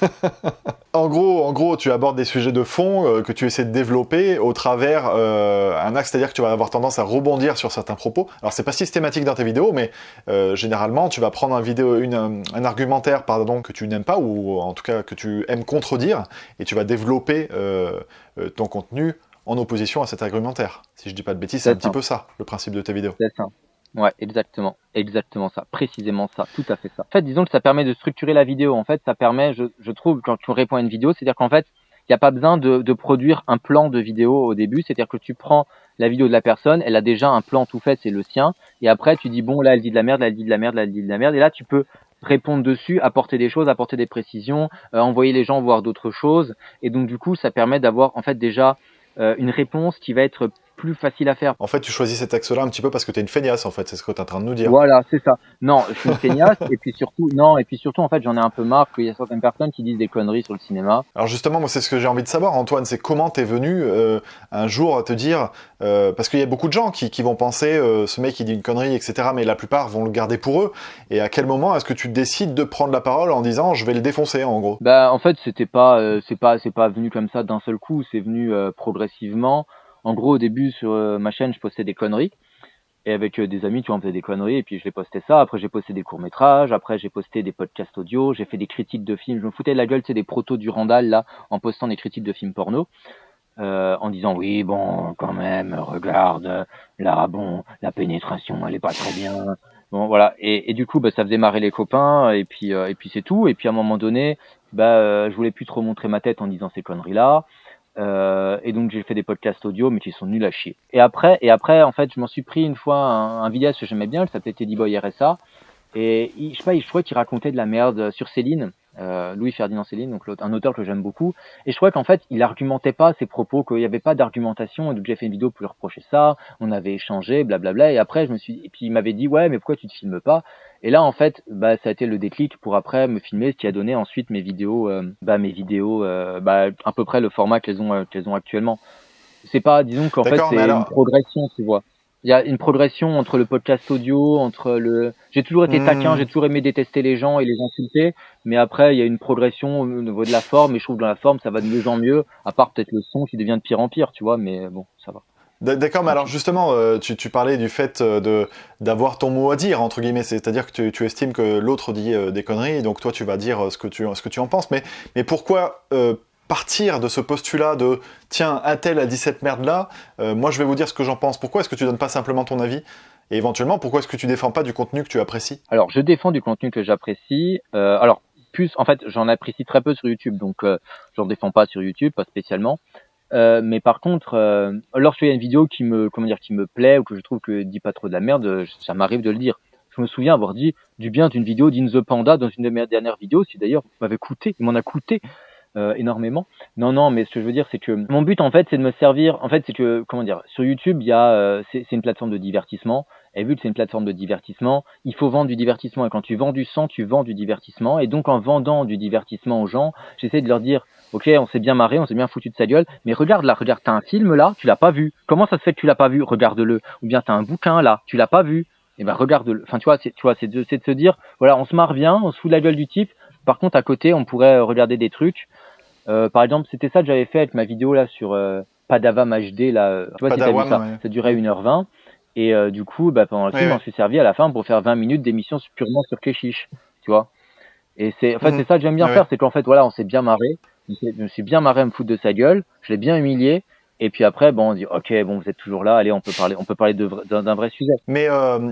En gros, tu abordes des sujets de fond que tu essaies de développer au travers un axe, c'est-à-dire que tu vas avoir tendance à rebondir sur certains propos. Alors c'est pas systématique dans tes vidéos, mais généralement tu vas prendre un argumentaire que tu n'aimes pas, ou en tout cas que tu aimes contredire, et tu vas développer ton contenu en opposition à cet argumentaire. Si je dis pas de bêtises, c'est un petit peu ça, le principe de tes vidéos. C'est ça. Ouais, exactement ça, précisément ça, tout à fait ça. En fait, disons que ça permet de structurer la vidéo. En fait, ça permet, je trouve, quand tu réponds à une vidéo, c'est-à-dire qu'en fait, il n'y a pas besoin de produire un plan de vidéo au début. C'est-à-dire que tu prends la vidéo de la personne, elle a déjà un plan tout fait, c'est le sien, et après tu dis bon là elle dit de la merde, là elle dit de la merde, là elle dit de la merde, et là tu peux répondre dessus, apporter des choses, apporter des précisions, envoyer les gens voir d'autres choses, et donc du coup ça permet d'avoir en fait déjà une réponse qui va être plus facile à faire. En fait, tu choisis cet axe-là un petit peu parce que t'es une feignasse, en fait, c'est ce que t'es en train de nous dire. Voilà, c'est ça. Non, je suis une feignasse, et puis surtout, en fait, j'en ai un peu marre qu'il y a certaines personnes qui disent des conneries sur le cinéma. Alors justement, moi, c'est ce que j'ai envie de savoir, Antoine, c'est comment t'es venu un jour te dire, parce qu'il y a beaucoup de gens qui vont penser, ce mec il dit une connerie, etc., mais la plupart vont le garder pour eux, et à quel moment est-ce que tu décides de prendre la parole en disant, je vais le défoncer, en gros? En fait, c'est pas venu comme ça d'un seul coup, c'est venu progressivement. En gros, au début, sur ma chaîne, je postais des conneries. Et avec des amis, tu vois, on faisait des conneries, et puis je les postais ça. Après, j'ai posté des courts-métrages, après, j'ai posté des podcasts audio, j'ai fait des critiques de films. Je me foutais de la gueule, tu sais, des protos du Randall, là, en postant des critiques de films porno, en disant, oui, bon, quand même, regarde, là, bon, la pénétration, elle est pas très bien. Bon, voilà. Et du coup, bah, ça faisait marrer les copains, et puis c'est tout. Et puis à un moment donné, je voulais plus trop montrer ma tête en disant ces conneries-là. Et donc j'ai fait des podcasts audio, mais qui sont nuls à chier. Et après, en fait, je m'en suis pris une fois un vidéaste que j'aimais bien, il s'appelait Teddy Boy RSA, et je sais pas, je trouvais qu'il racontait de la merde sur Céline, Louis Ferdinand Céline, donc un auteur que j'aime beaucoup. Et je trouvais qu'en fait, il argumentait pas ses propos, qu'il y avait pas d'argumentation. Et donc j'ai fait une vidéo pour lui reprocher ça. On avait échangé, blablabla. Et après, et puis il m'avait dit, ouais, mais pourquoi tu te filmes pas? Et là, en fait, ça a été le déclic pour après me filmer, ce qui a donné ensuite mes vidéos, à peu près le format qu'elles ont actuellement. C'est pas, disons qu'en fait, D'accord, mais c'est une alors. progression, tu vois. Il y a une progression entre le podcast audio, j'ai toujours été taquin, Hmm. j'ai toujours aimé détester les gens et les insulter, mais après, il y a une progression au niveau de la forme, et je trouve que dans la forme, ça va de mieux en mieux, à part peut-être le son qui devient de pire en pire, tu vois, mais bon, ça va. D'accord, mais alors Tranquille. justement, tu parlais du fait d'avoir ton mot à dire, entre guillemets, c'est-à-dire que tu estimes que l'autre dit des conneries, donc toi tu vas dire ce que tu en penses, mais pourquoi partir de ce postulat de tiens, un tel a dit cette merde-là, moi je vais vous dire ce que j'en pense, pourquoi est-ce que tu donnes pas simplement ton avis? Et éventuellement, pourquoi est-ce que tu défends pas du contenu que tu apprécies? Alors, je défends du contenu que j'apprécie. Alors, plus, en fait, j'en apprécie très peu sur YouTube, donc j'en défends pas sur YouTube, pas spécialement. Mais par contre, lorsqu'il y a une vidéo qui me plaît ou que je trouve que dit pas trop de la merde, ça m'arrive de le dire. Je me souviens avoir dit du bien d'une vidéo d'In the Panda dans une de mes dernières vidéos, qui d'ailleurs il m'en a coûté énormément. Non, non, mais ce que je veux dire, c'est que mon but, en fait, c'est de me servir. En fait, c'est que, comment dire, sur YouTube, c'est une plateforme de divertissement. Et vu que c'est une plateforme de divertissement, il faut vendre du divertissement. Et quand tu vends du sang, tu vends du divertissement. Et donc, en vendant du divertissement aux gens, j'essaie de leur dire, ok, on s'est bien marré, on s'est bien foutu de sa gueule, mais regarde là, regarde, t'as un film là, tu l'as pas vu. Comment ça se fait que tu l'as pas vu? Regarde-le. Ou bien t'as un bouquin là, tu l'as pas vu. Et ben regarde-le. Enfin, c'est de se dire, voilà, on se marre bien, on se fout de la gueule du type. Par contre, à côté, on pourrait regarder des trucs. Par exemple, c'était ça que j'avais fait avec ma vidéo là sur Padavam HD là. Tu vois si t'as vu Padawan, ça, ouais. ça durait 1h20 et du coup, pendant le Oui, film, je oui. m'en suis servi à la fin pour faire 20 minutes d'émission purement sur Keshish, tu vois. Et en fait, Mhm. c'est ça que j'aime bien Ouais, ouais. faire, c'est qu'en fait, voilà, on s'est bien marré, je me suis bien marré à me foutre de sa gueule, je l'ai bien humilié, et puis après, bon, on dit, ok, bon, vous êtes toujours là, allez, on peut parler d'un vrai sujet. Mais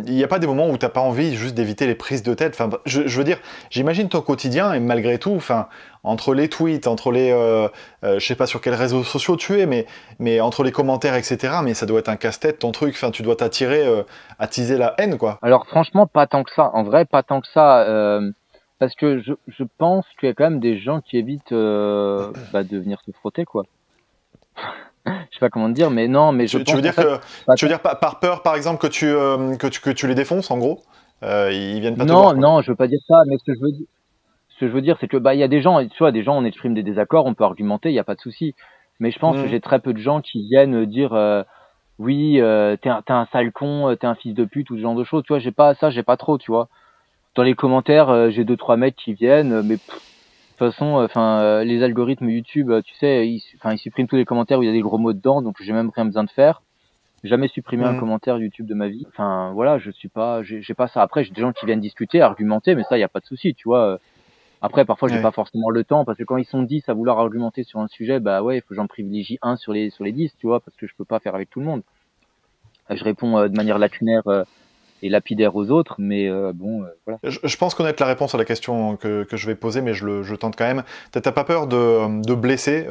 il n'y a pas des moments où t'as pas envie juste d'éviter les prises de tête. Enfin, je veux dire, j'imagine ton quotidien et malgré tout, enfin, entre les tweets, entre je sais pas sur quels réseaux sociaux tu es, mais entre les commentaires, etc. Mais ça doit être un casse-tête ton truc. Enfin, tu dois attiser la haine, quoi. Alors franchement, pas tant que ça. En vrai, pas tant que ça. Parce que je pense qu'il y a quand même des gens qui évitent de venir se frotter, quoi. Je sais pas comment te dire, mais non, mais je Tu veux pense en dire fait. Pas tu veux tant- dire par peur, par exemple, que tu les défonces, en gros, ils viennent pas te voir, Non, quoi. non, je veux pas dire ça, mais ce que je veux dire, c'est que il y a des gens, tu vois, des gens, on exprime des désaccords, on peut argumenter, il y a pas de souci. Mais je pense que Mhm. j'ai très peu de gens qui viennent dire oui, t'es un sale con, t'es un fils de pute ou ce genre de choses. Tu vois, j'ai pas trop, tu vois. Dans les commentaires, j'ai deux trois mecs qui viennent, mais de toute façon, les algorithmes YouTube, tu sais, ils suppriment tous les commentaires où il y a des gros mots dedans, donc j'ai même rien besoin de faire. J'ai jamais supprimé un Mhm. commentaire YouTube de ma vie. Enfin, voilà, j'ai pas ça. Après, j'ai des gens qui viennent discuter, argumenter, mais ça, y a pas de souci, tu vois. Après, parfois, j'ai Ouais. pas forcément le temps, parce que quand ils sont 10 à vouloir argumenter sur un sujet, bah ouais, il faut que j'en privilégie un sur les 10, tu vois, parce que je peux pas faire avec tout le monde. Je réponds de manière lacunaire et lapidaire aux autres, mais bon, voilà. Je pense connaître la réponse à la question que je vais poser, mais je tente quand même. T'as pas peur de blesser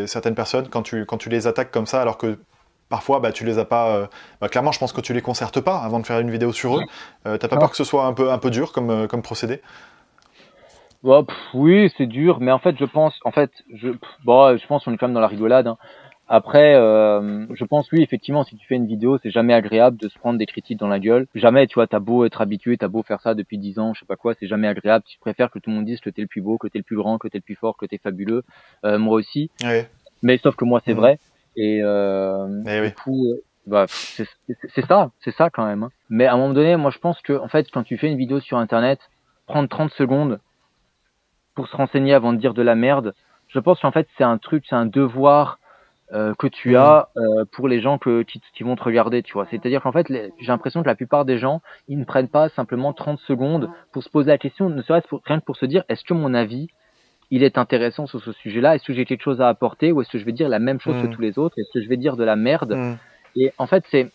certaines personnes quand tu les attaques comme ça, alors que parfois tu les as pas. Clairement, je pense que tu les concertes pas avant de faire une vidéo sur eux. T'as pas peur que ce soit un peu dur comme procédé? Bah, oui, c'est dur, mais en fait, je pense qu'on est quand même dans la rigolade, hein. Après, je pense, oui, effectivement, si tu fais une vidéo, c'est jamais agréable de se prendre des critiques dans la gueule. Jamais, tu vois, t'as beau être habitué, t'as beau faire ça depuis 10 ans, je sais pas quoi, c'est jamais agréable. Tu préfères que tout le monde dise que t'es le plus beau, que t'es le plus grand, que t'es le plus fort, que t'es fabuleux. Moi aussi. Ouais. Mais sauf que moi, c'est Mhm. vrai. Et Eh du oui. coup, c'est ça quand même, hein. Mais à un moment donné, moi, je pense que, en fait, quand tu fais une vidéo sur Internet, prendre 30 secondes pour se renseigner avant de dire de la merde, je pense qu'en fait, c'est un truc, c'est un devoir que tu as pour les gens qui vont te regarder, tu vois. C'est-à-dire qu'en fait, j'ai l'impression que la plupart des gens, ils ne prennent pas simplement 30 secondes pour se poser la question, ne serait-ce rien que pour se dire, est-ce que mon avis, il est intéressant sur ce sujet-là? Est-ce que j'ai quelque chose à apporter ou est-ce que je vais dire la même chose que tous les autres? Est-ce que je vais dire de la merde? Et en fait, j'ai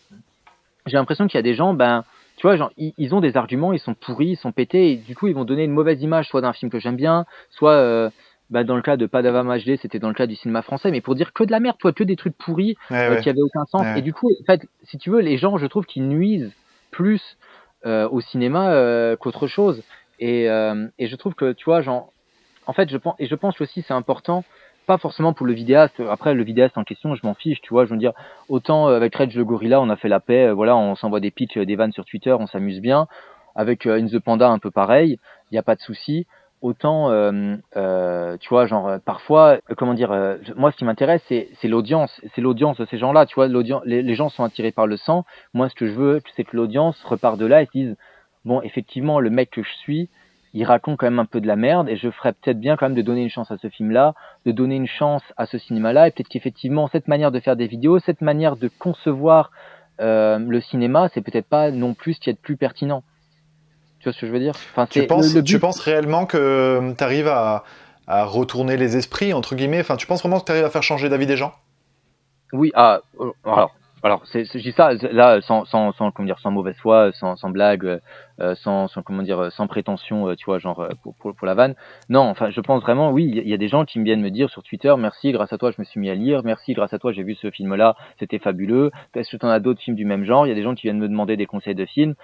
l'impression qu'il y a des gens, ben, tu vois, genre, ils ont des arguments, ils sont pourris, ils sont pétés, et du coup, ils vont donner une mauvaise image, soit d'un film que j'aime bien, soit, bah, dans le cas de Padawan HD, c'était dans le cas du cinéma français, mais pour dire que de la merde, toi, que des trucs pourris, qui avaient aucun sens. Et du coup, en fait, si tu veux, les gens, je trouve qu'ils nuisent plus au cinéma qu'autre chose. Et je trouve que, tu vois, genre, en fait, je pense aussi c'est important, pas forcément pour le vidéaste. Après, le vidéaste en question, je m'en fiche, tu vois. Je veux dire, autant avec Rage le Gorilla, on a fait la paix. Voilà, on s'envoie des pics, des vannes sur Twitter, on s'amuse bien. Avec In the Panda, un peu pareil, il n'y a pas de souci. Autant, tu vois, genre, parfois, comment dire, moi, ce qui m'intéresse, c'est l'audience. C'est l'audience de ces gens-là, tu vois. Les gens sont attirés par le sang. Moi, ce que je veux, c'est que l'audience repart de là et se dise, bon, effectivement, le mec que je suis, il raconte quand même un peu de la merde et je ferais peut-être bien quand même de donner une chance à ce film-là, de donner une chance à ce cinéma-là et peut-être qu'effectivement cette manière de faire des vidéos, cette manière de concevoir le cinéma, c'est peut-être pas non plus ce qui est le plus pertinent. Tu vois ce que je veux dire? Enfin, Tu c'est penses, le tu but. penses réellement que tu arrives à retourner les esprits, entre guillemets? Enfin, tu penses vraiment que tu arrives à faire changer d'avis des gens? Oui, alors je dis ça là sans comment dire, sans mauvaise foi, sans blague, sans comment dire, sans prétention, tu vois, genre pour la vanne. Non, enfin, je pense vraiment, oui, il y a des gens qui me viennent me dire sur Twitter, merci, grâce à toi, je me suis mis à lire, merci, grâce à toi, j'ai vu ce film-là, c'était fabuleux. Est-ce que tu en as d'autres films du même genre? Il y a des gens qui viennent me demander des conseils de films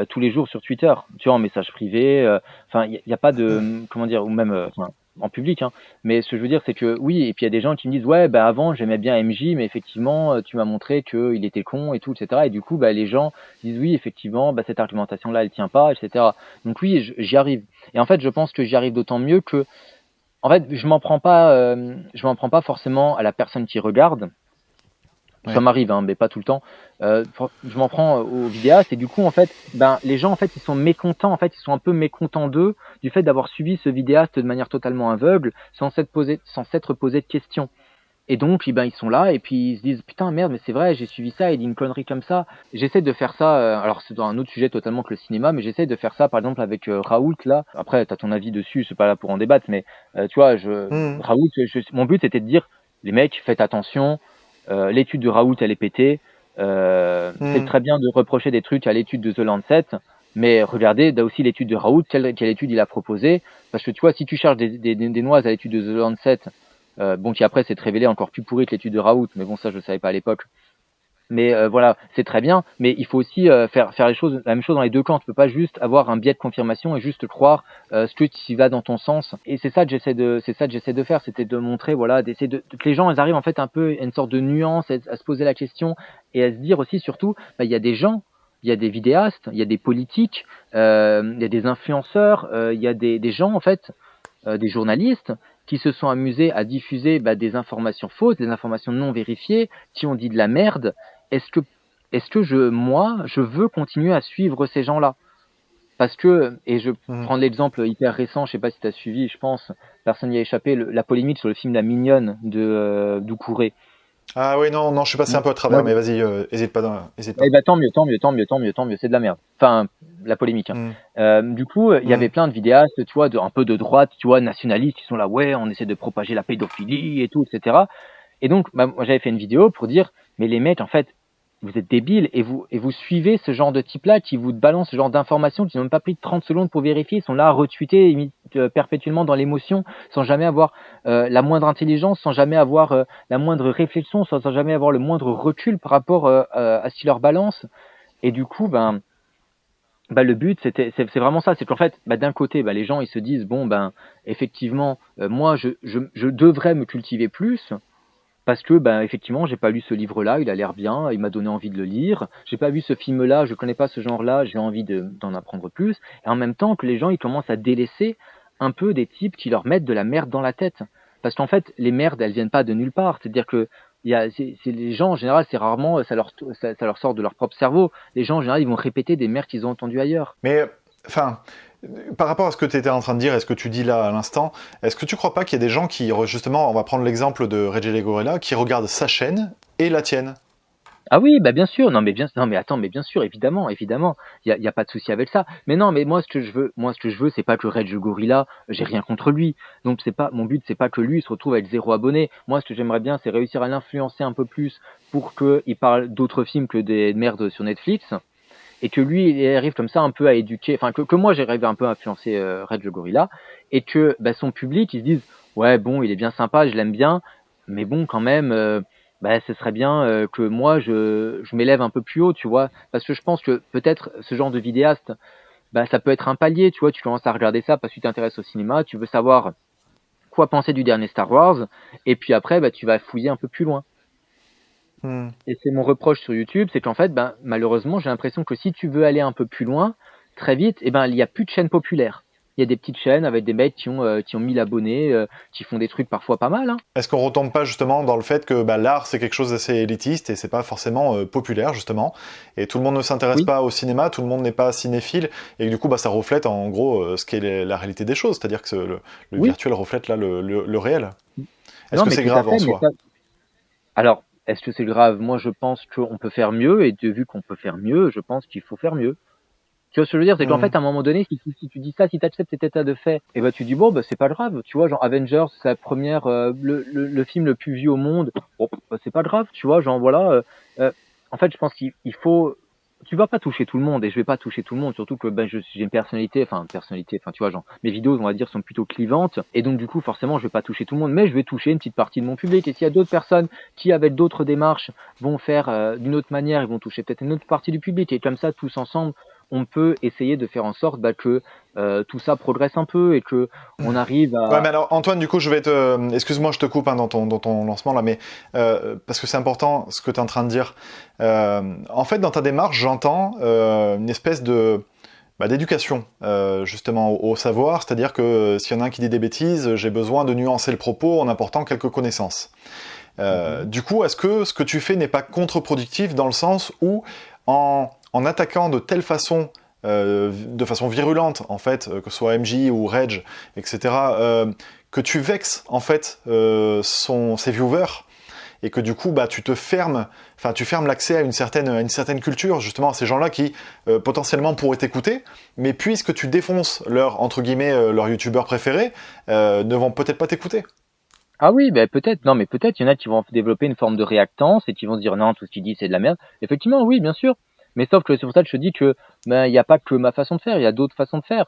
tous les jours sur Twitter, tu vois, en message privé. Enfin, il y a pas de, comment dire, ou même, enfin, en public, hein. Mais ce que je veux dire, c'est que oui, et puis il y a des gens qui me disent ouais, bah avant j'aimais bien MJ, mais effectivement tu m'as montré qu'il était con et tout, etc. Et du coup, bah les gens disent oui, effectivement, bah cette argumentation-là, elle tient pas, etc. Donc oui, j'y arrive. Et en fait, je pense que j'y arrive d'autant mieux que, en fait, je m'en prends pas forcément à la personne qui regarde. Ça Ouais. m'arrive, hein, mais pas tout le temps. Je m'en prends aux vidéastes et du coup, en fait, ben, les gens, en fait, ils sont mécontents. En fait, ils sont un peu mécontents d'eux, du fait d'avoir suivi ce vidéaste de manière totalement aveugle, sans s'être posé de questions. Et donc, eh ben, ils sont là et puis ils se disent putain merde, mais c'est vrai, j'ai suivi ça, il dit une connerie comme ça. J'essaie de faire ça. Alors c'est dans un autre sujet totalement que le cinéma, mais j'essaie de faire ça par exemple avec Raoult là. Après, t'as ton avis dessus, c'est pas là pour en débattre, mais tu vois, Raoult, mon but c'était de dire les mecs, faites attention. L'étude de Raoult, elle est pétée. C'est très bien de reprocher des trucs à l'étude de The Lancet, mais regardez, là aussi l'étude de Raoult, quelle étude il a proposée. Parce que tu vois, si tu charges des noises à l'étude de The Lancet, bon, qui après s'est révélé encore plus pourri que l'étude de Raoult, mais bon, ça je ne savais pas à l'époque. Mais voilà, c'est très bien, mais il faut aussi faire les choses, la même chose dans les deux camps. Tu peux pas juste avoir un biais de confirmation et juste croire ce que tu va dans ton sens. Et c'est ça que j'essaie de faire, c'était de montrer, voilà, d'essayer que les gens ils arrivent en fait un peu à une sorte de nuance, à se poser la question et à se dire aussi surtout, bah, il y a des gens. Il y a des vidéastes, il y a des politiques, il y a des influenceurs, il y a des gens en fait, des journalistes qui se sont amusés à diffuser des informations fausses, des informations non vérifiées, qui ont dit de la merde. Est-ce que, moi, je veux continuer à suivre ces gens-là? Parce que, et je prends l'exemple hyper récent, je sais pas si tu as suivi, je pense, personne n'y a échappé, la polémique sur le film La Mignonne de Doucouré. Ah oui, non, non, je suis passé un peu à Moi, travers, mais vas-y, hésite pas, hésite pas. eh ben, tant mieux, c'est de la merde. Enfin, la polémique, hein. Du coup, il y avait plein de vidéastes, tu vois, un peu de droite, tu vois, nationalistes, qui sont là, ouais, on essaie de propager la pédophilie et tout, etc. Et donc, bah, moi, j'avais fait une vidéo pour dire, mais les mecs, en fait, vous êtes débiles et vous suivez ce genre de type-là qui vous balance ce genre d'informations qui n'ont même pas pris 30 secondes pour vérifier. Ils sont là à retweeter perpétuellement dans l'émotion, sans jamais avoir la moindre intelligence, sans jamais avoir la moindre réflexion, sans jamais avoir le moindre recul par rapport à ce qu'ils leur balance. Et du coup, le but, c'est vraiment ça. C'est qu'en fait, d'un côté, les gens, ils se disent, bon, effectivement, moi, je devrais me cultiver plus. Parce que, effectivement, j'ai pas lu ce livre-là, il a l'air bien, il m'a donné envie de le lire. J'ai pas vu ce film-là, je connais pas ce genre-là, j'ai envie d'en apprendre plus. Et en même temps que les gens, ils commencent à délaisser un peu des types qui leur mettent de la merde dans la tête. Parce qu'en fait, les merdes, elles viennent pas de nulle part. C'est-à-dire que les gens, en général, c'est rarement, ça leur sort de leur propre cerveau. Les gens, en général, ils vont répéter des merdes qu'ils ont entendues ailleurs. Mais, enfin, Par rapport à ce que tu étais en train de dire et ce que tu dis là à l'instant, est-ce que tu crois pas qu'il y a des gens qui, justement, on va prendre l'exemple de Reggie Gorilla, qui regardent sa chaîne et la tienne? Ah oui, bah bien sûr, non mais attends, mais bien sûr, évidemment, évidemment, y a pas de souci avec ça. Mais non, mais moi ce que je veux, c'est pas que Reg Gorilla, j'ai rien contre lui. Donc c'est pas mon but, c'est pas que lui il se retrouve avec 0 abonné. Moi ce que j'aimerais bien, c'est réussir à l'influencer un peu plus pour que il parle d'autres films que des merdes sur Netflix et que lui il arrive comme ça un peu à éduquer, enfin que moi j'arrive un peu à influencer Reg Gorilla et que bah, son public ils se disent ouais bon il est bien sympa, je l'aime bien, mais bon quand même. Bah, ce serait bien que moi je m'élève un peu plus haut, tu vois, parce que je pense que peut-être ce genre de vidéaste, bah, ça peut être un palier, tu vois, tu commences à regarder ça parce que tu t'intéresses au cinéma, tu veux savoir quoi penser du dernier Star Wars, et puis après, bah, tu vas fouiller un peu plus loin. Hmm. Et c'est mon reproche sur YouTube, c'est qu'en fait, ben, malheureusement, j'ai l'impression que si tu veux aller un peu plus loin, très vite, eh ben, il n'y a plus de chaînes populaires. Il y a des petites chaînes avec des mecs qui ont 1000 abonnés, qui font des trucs parfois pas mal, hein. Est-ce qu'on retombe pas justement dans le fait que l'art c'est quelque chose d'assez élitiste et c'est pas forcément populaire justement, et tout le monde ne s'intéresse Oui, pas au cinéma, tout le monde n'est pas cinéphile, et du coup ça reflète en gros ce qu'est la réalité des choses, c'est-à-dire que le oui. virtuel reflète là le réel. Est-ce Non, que mais c'est tout à grave en fait, mais soi? ça, alors, est-ce que c'est grave? Moi, je pense qu'on peut faire mieux, et vu qu'on peut faire mieux, je pense qu'il faut faire mieux. Tu vois ce que je veux dire? C'est qu'en Hmm. fait, à un moment donné, si tu dis ça, si tu acceptes cet état de fait, et ben tu dis bon, bah, c'est pas grave. Tu vois, genre Avengers, c'est la première, le film le plus vu au monde. Bon, bah, c'est pas grave, tu vois, genre voilà. En fait, je pense qu'il faut. Tu vas pas toucher tout le monde, et je vais pas toucher tout le monde, surtout que ben, j'ai une personnalité, enfin tu vois, genre mes vidéos, on va dire, sont plutôt clivantes, et donc du coup, forcément, je vais pas toucher tout le monde, mais je vais toucher une petite partie de mon public. Et s'il y a d'autres personnes qui, avec d'autres démarches, vont faire d'une autre manière, ils vont toucher peut-être une autre partie du public, et comme ça, tous ensemble on peut essayer de faire en sorte bah, que tout ça progresse un peu et que on arrive Ouais, mais à. alors Antoine, du coup, je vais te. Excuse-moi, je te coupe hein, dans ton lancement là, mais parce que c'est important ce que tu es en train de dire. En fait, dans ta démarche, j'entends une espèce de d'éducation justement au savoir, c'est-à-dire que s'il y en a un qui dit des bêtises, j'ai besoin de nuancer le propos en apportant quelques connaissances. Mhm. Du coup, est-ce que ce que tu fais n'est pas contre-productif dans le sens où, en attaquant de façon virulente, en fait, que ce soit MJ ou Reg, etc., que tu vexes, en fait, ses viewers, et que du coup, tu fermes l'accès à une certaine culture, justement, à ces gens-là qui, potentiellement, pourraient t'écouter, mais puisque tu défonces entre guillemets, leur youtubeur préféré, ne vont peut-être pas t'écouter. Ah oui, ben peut-être, non mais peut-être, il y en a qui vont développer une forme de réactance et qui vont se dire non, tout ce qu'il dit c'est de la merde. Effectivement, oui, bien sûr. Mais sauf que c'est pour ça que je te dis que ben il n'y a pas que ma façon de faire, il y a d'autres façons de faire.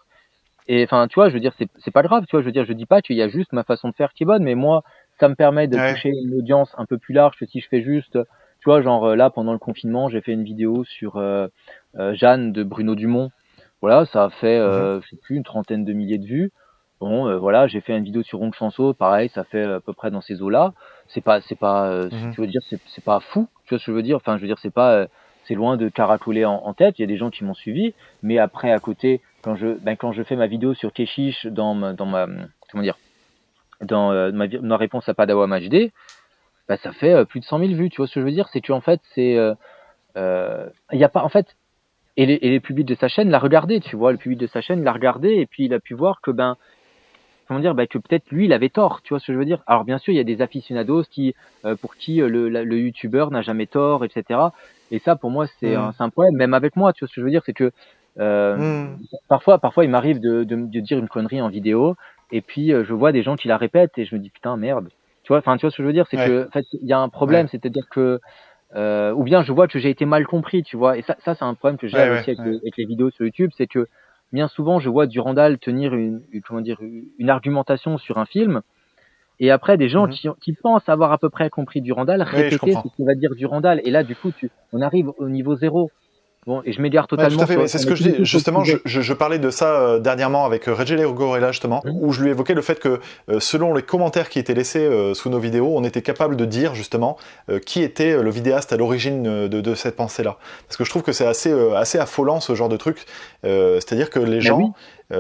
Et enfin, tu vois, je veux dire, c'est pas grave, tu vois, je veux dire, je dis pas qu'il y a juste ma façon de faire qui est bonne, mais moi, ça me permet de Ouais. toucher une audience un peu plus large que si je fais juste, tu vois, genre là, pendant le confinement, j'ai fait une vidéo sur Jeanne de Bruno Dumont. Voilà, ça a fait, Mhm. je sais plus, une trentaine de milliers de vues. Bon, voilà, j'ai fait une vidéo sur Ronc Chanso, pareil, ça fait à peu près dans ces eaux-là. C'est pas, Mhm. tu veux dire, c'est pas fou, tu vois ce que je veux dire? Enfin, je veux dire, c'est loin de caracoler en tête. Il y a des gens qui m'ont suivi, mais après, à côté, quand je fais ma vidéo sur Keshish comment dire, dans ma réponse à Padawan HD, bah, ça fait plus de 100 000 vues. Tu vois ce que je veux dire? C'est que en fait, il y a pas, en fait, et les publics de sa chaîne l'a regardé, tu vois, le public de sa chaîne l'a regardé, et puis il a pu voir que ben comment dire, bah, que peut-être lui, il avait tort, tu vois ce que je veux dire? Alors bien sûr, il y a des aficionados pour qui le youtubeur n'a jamais tort, etc. Et ça, pour moi, Mhm. c'est un problème, même avec moi, tu vois ce que je veux dire? C'est que euh, Mhm. parfois, il m'arrive de dire une connerie en vidéo, et puis je vois des gens qui la répètent, et je me dis putain, merde. Tu vois, enfin, tu vois ce que je veux dire? C'est Ouais. que, en fait, il y a un Ouais. problème, c'est-à-dire que ou bien je vois que j'ai été mal compris, tu vois. Et ça c'est un problème que j'ai Ouais, ouais, aussi avec ouais. avec les vidéos sur YouTube, c'est que bien souvent je vois Durandal tenir comment dire, une argumentation sur un film, et après des gens Mhm. qui pensent avoir à peu près compris Durandal Oui, je répéter ce comprends. qu'il va dire Durandal, et là du coup on arrive au niveau zéro. Bon, et je m'égare Ouais, tout à totalement fait, mais c'est sur ce mais que je du dis. coup sur le Justement, sujet. je parlais de ça dernièrement avec Reggie Gorella, justement, Mhm. où je lui évoquais le fait que, selon les commentaires qui étaient laissés sous nos vidéos, on était capable de dire, justement, qui était le vidéaste à l'origine de cette pensée-là. Parce que je trouve que c'est assez affolant, ce genre de truc. C'est-à-dire que les Mais gens... oui.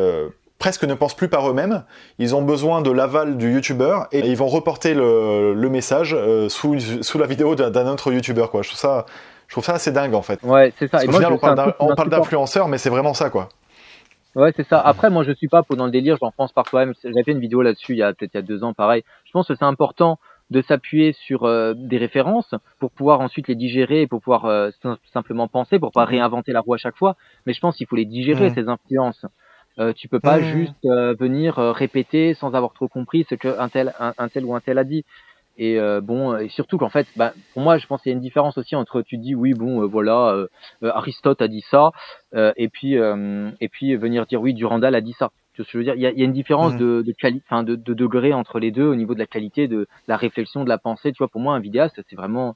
presque ne pensent plus par eux-mêmes, ils ont besoin de l'aval du youtubeur et ils vont reporter le message sous la vidéo d'un autre youtubeur, quoi. Je trouve ça assez dingue, en fait. Ouais, c'est ça. Parce Et qu'au moi final, c'est un truc qui on parle m'insupporte. d'influenceurs, mais c'est vraiment ça, quoi. Ouais, c'est ça. Après, moi, je suis pas pour dans le délire, j'en pense parfois même. J'avais fait une vidéo là-dessus il y a 2 ans, pareil. Je pense que c'est important de s'appuyer sur des références pour pouvoir ensuite les digérer et pour pouvoir simplement penser, pour pas Mhm. réinventer la roue à chaque fois. Mais je pense qu'il faut les digérer, Mhm. ces influences. Tu peux pas Mhm. juste venir répéter sans avoir trop compris ce que un tel ou un tel a dit. Et bon, et surtout qu'en fait, bah, pour moi, je pense qu'il y a une différence aussi entre tu dis oui, bon, voilà, Aristote a dit ça, et puis venir dire oui, Durandal a dit ça. Tu vois ce que je veux dire? Il y a une différence Mhm. de degré entre les deux au niveau de la qualité de la réflexion, de la pensée. Tu vois, pour moi, un vidéaste, c'est vraiment,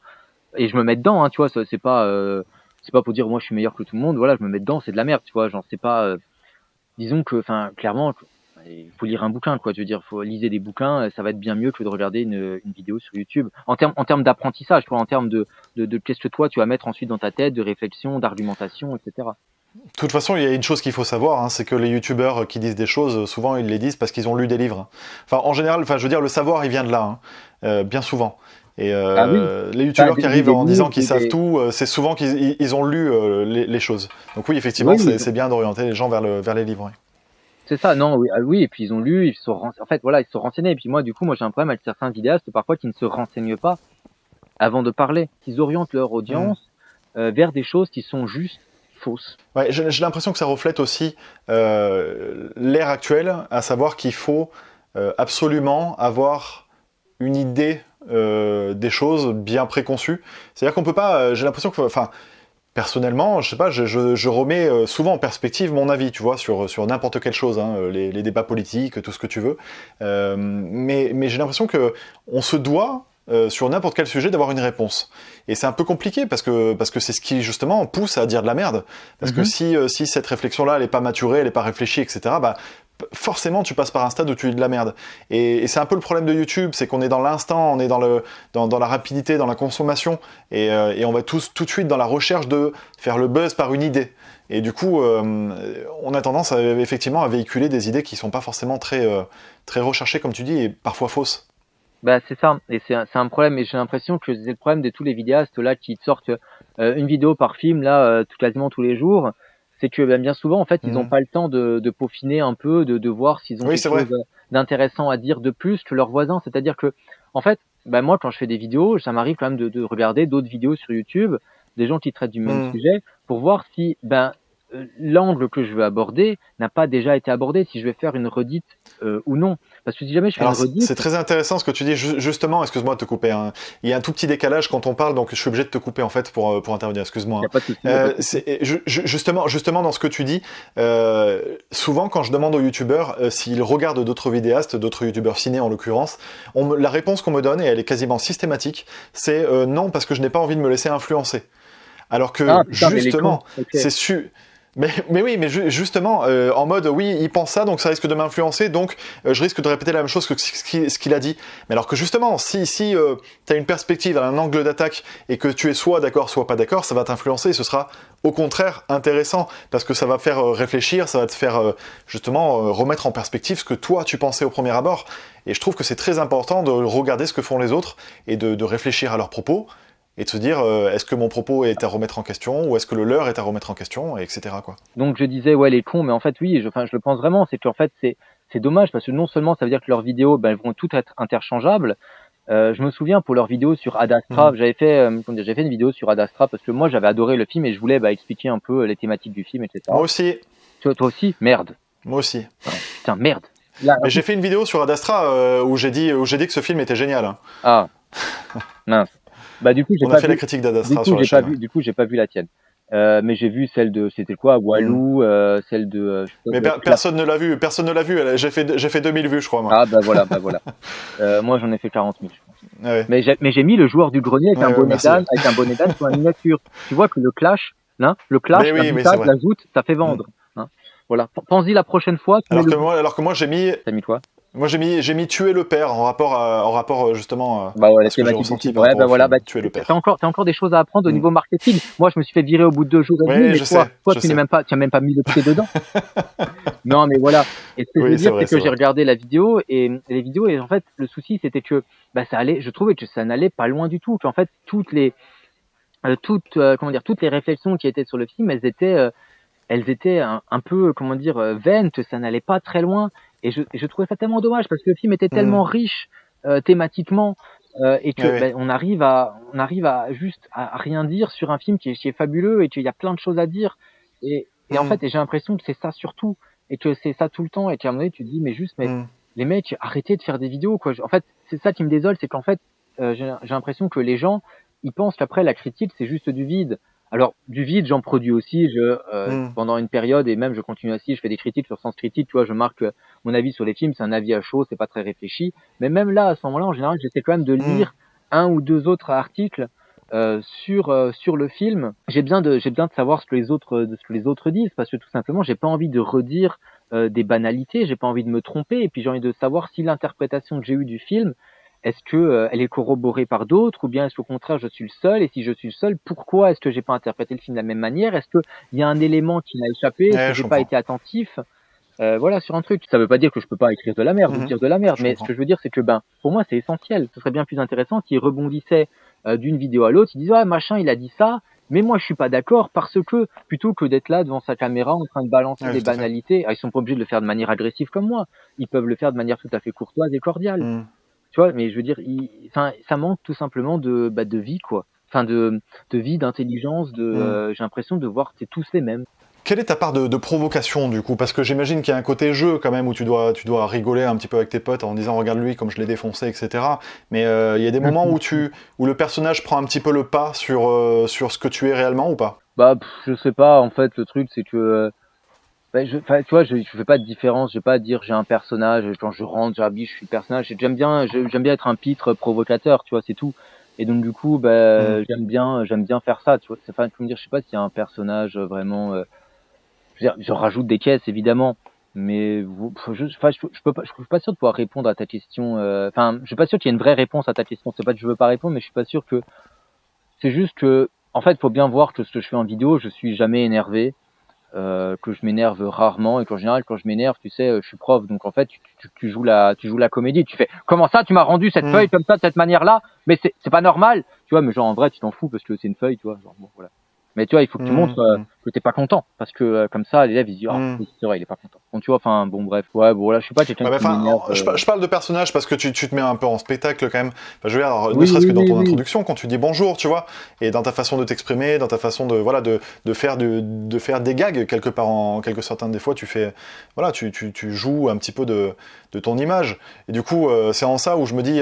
et je me mets dedans, hein, tu vois, c'est pas pour dire moi je suis meilleur que tout le monde. Voilà, je me mets dedans, c'est de la merde, tu vois, genre c'est pas, disons que, enfin, clairement, il faut lire un bouquin, quoi. Je veux dire, faut liser des bouquins, ça va être bien mieux que de regarder une vidéo sur YouTube. En termes d'apprentissage, quoi, en termes de qu'est-ce que toi tu vas mettre ensuite dans ta tête, de réflexion, d'argumentation, etc. De toute façon, il y a une chose qu'il faut savoir, hein, c'est que les youtubeurs qui disent des choses, souvent ils les disent parce qu'ils ont lu des livres. Enfin, en général, enfin, je veux dire, le savoir, il vient de là, hein, bien souvent. Et Ah oui, les bah, youtubeurs qui des arrivent en disant livres qu'ils ou savent des. tout, c'est souvent qu'ils ont lu les choses. Donc oui, effectivement, Oui, oui, c'est bien d'orienter les gens vers les livres. Ouais. c'est ça, non, oui, ah oui, et puis ils ont lu, en fait, voilà, ils se sont renseignés. Et puis moi, du coup, j'ai un problème avec certains vidéastes parfois qui ne se renseignent pas avant de parler, qu'ils orientent leur Hmm. audience vers des choses qui sont juste fausses. Ouais, j'ai l'impression que ça reflète aussi l'ère actuelle, à savoir qu'il faut absolument avoir une idée des choses bien préconçues. C'est-à-dire qu'on peut pas. J'ai l'impression que, enfin, personnellement, je sais pas, je remets souvent en perspective mon avis, tu vois, sur n'importe quelle chose, hein, les débats politiques, tout ce que tu veux. Mais j'ai l'impression que on se doit sur n'importe quel sujet d'avoir une réponse. Et c'est un peu compliqué parce que c'est ce qui justement pousse à dire de la merde. Parce que Mhm. si cette réflexion-là, elle est pas maturée, elle est pas réfléchie, etc. Bah forcément tu passes par un stade où tu dis de la merde. Et c'est un peu le problème de YouTube, c'est qu'on est dans l'instant, on est dans la rapidité, dans la consommation, et on va tout de suite dans la recherche de faire le buzz par une idée. Et du coup, on a tendance effectivement à véhiculer des idées qui sont pas forcément très recherchées, comme tu dis, et parfois fausses. Bah, c'est ça, et c'est un problème, et j'ai l'impression que c'est le problème de tous les vidéastes là qui sortent une vidéo par film là quasiment tous les jours. C'est que bien souvent en fait ils n'ont Mhm. pas le temps de peaufiner un peu, de voir s'ils ont Oui, quelque c'est vrai. chose d'intéressant à dire de plus que leurs voisins. C'est-à-dire que en fait, bah, moi quand je fais des vidéos, ça m'arrive quand même de regarder d'autres vidéos sur YouTube, des gens qui traitent du même Mhm. sujet, pour voir si l'angle que je veux aborder n'a pas déjà été abordé, si je vais faire une redite ou non. Parce que si jamais je fais une Alors, redite. c'est très intéressant ce que tu dis. Justement, excuse-moi de te couper, hein. Il y a un tout petit décalage quand on parle, donc je suis obligé de te couper en fait pour intervenir. Excuse-moi, Il y hein. a pas de souci, il y a pas de souci. Justement, dans ce que tu dis, souvent quand je demande aux youtubeurs s'ils regardent d'autres vidéastes, d'autres youtubeurs ciné en l'occurrence, la réponse qu'on me donne, et elle est quasiment systématique, c'est non parce que je n'ai pas envie de me laisser influencer. Alors Ah que putain, mais les cons, justement, ok. c'est su. Mais oui, mais justement, en mode, oui, il pense ça, donc ça risque de m'influencer, donc je risque de répéter la même chose que ce qu'il a dit. Mais alors que justement, si tu as une perspective, un angle d'attaque, et que tu es soit d'accord, soit pas d'accord, ça va t'influencer, et ce sera au contraire intéressant, parce que ça va faire réfléchir, ça va te faire justement remettre en perspective ce que toi tu pensais au premier abord. Et je trouve que c'est très important de regarder ce que font les autres, et de réfléchir à leurs propos, et de se dire est-ce que mon propos est à remettre en question ou est-ce que le leur est à remettre en question, etc. quoi. Donc je disais ouais les cons, mais en fait oui, je le pense vraiment, c'est qu'en fait c'est dommage parce que non seulement ça veut dire que leurs vidéos elles vont toutes être interchangeables. Je me souviens pour leurs vidéos sur Ad Astra, Mhm. j'avais fait une vidéo sur Ad Astra parce que moi j'avais adoré le film et je voulais expliquer un peu les thématiques du film, Moi etc. aussi, Toi aussi, merde. moi aussi. Ouais, putain merde. Là, Mais j'ai fait une vidéo sur Ad Astra où j'ai dit que ce film était génial, hein. ah mince. Bah du coup j'ai On a pas fait la vu, critique d'Ad Astra sur la chaîne. Ouais. j'ai pas vu la tienne. Mais j'ai vu celle de, c'était quoi, Mhm. Walou, celle de, je sais pas, Mais personne ne l'a vu, personne ne l'a vu. J'ai fait 2000 vues, je crois, moi. Ah bah voilà. Moi j'en ai fait 40 000, je pense. Ouais, Mais j'ai mis le joueur du grenier ouais, ouais, merci. Ouais. avec un bonnet d'âne sur la miniature. Tu vois que le Mais clash, la oui, mais c'est boutade, vrai. la joute, ça fait Mhm. vendre. Hein. Voilà. Pense-y la prochaine fois, tu mets le. Alors que moi T'as mis quoi? j'ai mis tuer le père en rapport justement Bah ouais, à la ce que j'ai thématique du ressenti film. par Ouais, rapport bah au voilà, film. Tuer le père. t'as encore des choses à apprendre au Mhm. niveau marketing. Moi, je me suis fait virer au bout de 2 jours et demi, Oui, mais toi, je tu sais. tu as même pas mis le pied dedans. Non, mais voilà. Et ce que je veux Oui, c'est dire, vrai, c'est que c'est j'ai vrai. regardé la vidéo et les vidéos, et en fait, le souci, c'était que je trouvais que ça n'allait pas loin du tout. Qu'en fait, comment dire, toutes les réflexions qui étaient sur le film, elles étaient elles étaient un peu, comment dire, vaines, que ça n'allait pas très loin. Et je trouvais ça tellement dommage parce que le film était Hmm. tellement riche thématiquement et Oui, que oui. ben, on arrive à juste à rien dire sur un film qui est fabuleux et qu'il y a plein de choses à dire. Et en Hmm. fait, et j'ai l'impression que c'est ça surtout et que c'est ça tout le temps et qu'à un moment donné, tu te dis, mais juste, mais Hmm. les mecs, arrêtez de faire des vidéos, quoi. En fait, c'est ça qui me désole, c'est qu'en fait, j'ai l'impression que les gens, ils pensent qu'après la critique, c'est juste du vide. Alors, du vide, j'en produis aussi. Hmm. Pendant une période, et même je continue aussi, je fais des critiques sur Sens Critique, tu vois, je marque mon avis sur les films, c'est un avis à chaud, c'est pas très réfléchi. Mais même là, à ce moment-là, en général, j'essaie quand même de Hmm. lire un ou deux autres articles sur le film. J'ai besoin de savoir ce que les autres disent, parce que tout simplement, j'ai pas envie de redire des banalités, j'ai pas envie de me tromper, et puis j'ai envie de savoir si l'interprétation que j'ai eue du film, est-ce que elle est corroborée par d'autres, ou bien est-ce qu'au contraire je suis le seul, et si je suis le seul, pourquoi est-ce que j'ai pas interprété le film de la même manière? Est-ce qu'il y a un élément qui m'a échappé? Est-ce que Ouais, je j'ai pas comprends. été attentif? Voilà, sur un truc. Ça veut pas dire que je peux pas écrire de la merde ou Mhm. dire de la merde, Je mais ce que comprends. je veux dire, c'est que ben, pour moi, c'est essentiel. Ce serait bien plus intéressant s'ils rebondissaient d'une vidéo à l'autre, ils disent ouais, machin, il a dit ça, mais moi je suis pas d'accord parce que plutôt que d'être là devant sa caméra en train de balancer Ouais, des tout à fait. banalités, ils sont pas obligés de le faire de manière agressive comme moi. Ils peuvent le faire de manière tout à fait courtoise et cordiale. Hmm. Tu vois, mais je veux dire, enfin, ça manque tout simplement de vie, quoi. Enfin, de vie, d'intelligence, Hmm. j'ai l'impression de voir, c'est tous les mêmes. Quelle est ta part de provocation du coup? Parce que j'imagine qu'il y a un côté jeu quand même où tu dois rigoler un petit peu avec tes potes en disant regarde lui comme je l'ai défoncé, etc. Mais il y a des moments où le personnage prend un petit peu le pas sur ce que tu es réellement ou pas? Bah, je sais pas, en fait, le truc, c'est que, bah, enfin, tu vois, je fais pas de différence, je vais pas dire j'ai un personnage, quand je rentre, j'habille, je suis le personnage. J'aime bien être un pitre provocateur, tu vois, c'est tout. Et donc, du coup, Hmm. bah, j'aime bien faire ça, tu vois. C'est, enfin, comment dire, je sais pas s'il y a un personnage vraiment, je veux dire, je rajoute des caisses, évidemment. Mais enfin, je suis pas sûr de pouvoir répondre à ta question. Enfin, je suis pas sûr qu'il y ait une vraie réponse à ta question. C'est pas que je veux pas répondre, mais je suis pas sûr que. C'est juste que, en fait, faut bien voir que ce que je fais en vidéo, je suis jamais énervé, que je m'énerve rarement et qu'en général, quand je m'énerve, tu sais, je suis prof, donc en fait, tu joues la comédie. Tu fais comment ça, tu m'as rendu cette Hmm. feuille comme ça, de cette manière-là, mais c'est pas normal, tu vois. Mais genre en vrai, tu t'en fous parce que c'est une feuille, tu vois. Genre, bon, voilà. Mais tu vois, il faut que tu Hmm. montres Hmm. que t'es pas content, parce que comme ça, l'élève il se dit oh Hmm. oui, c'est vrai, il est pas content. Bon, tu vois, enfin bon, bref, ouais, bon là, je suis pas quelqu'un Ouais, bah, qui enfin, m'énerve. je parle de personnage parce que tu te mets un peu en spectacle quand même. Enfin, je veux dire, alors, ne Oui, serait-ce oui, que dans oui, ton oui. introduction, quand tu dis bonjour, tu vois, et dans ta façon de t'exprimer, dans ta façon de, voilà, de faire de faire des gags quelque part en quelque certains des fois, tu fais, voilà, tu joues un petit peu de ton image. Et du coup, c'est en ça où je me dis,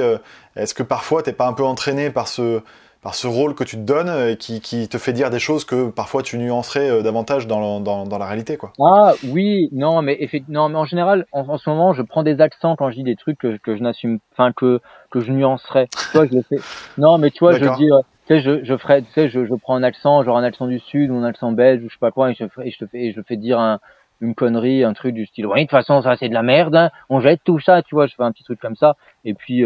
est-ce que parfois t'es pas un peu entraîné par ce rôle que tu te donnes et qui te fait dire des choses que parfois tu nuancerais davantage dans la réalité, quoi. Ah oui, non, mais non, mais en général, en ce moment, je prends des accents quand je dis des trucs que je n'assume, enfin que je nuancerais. Tu vois, je le fais. Non, mais tu vois, je D'accord. dis, tu sais, je ferais, tu sais, je prends un accent, genre un accent du sud ou un accent belge ou je sais pas quoi, et je fais dire une connerie, un truc du style. Oui, de toute façon, ça c'est de la merde, hein, on jette tout ça, tu vois. Je fais un petit truc comme ça, et puis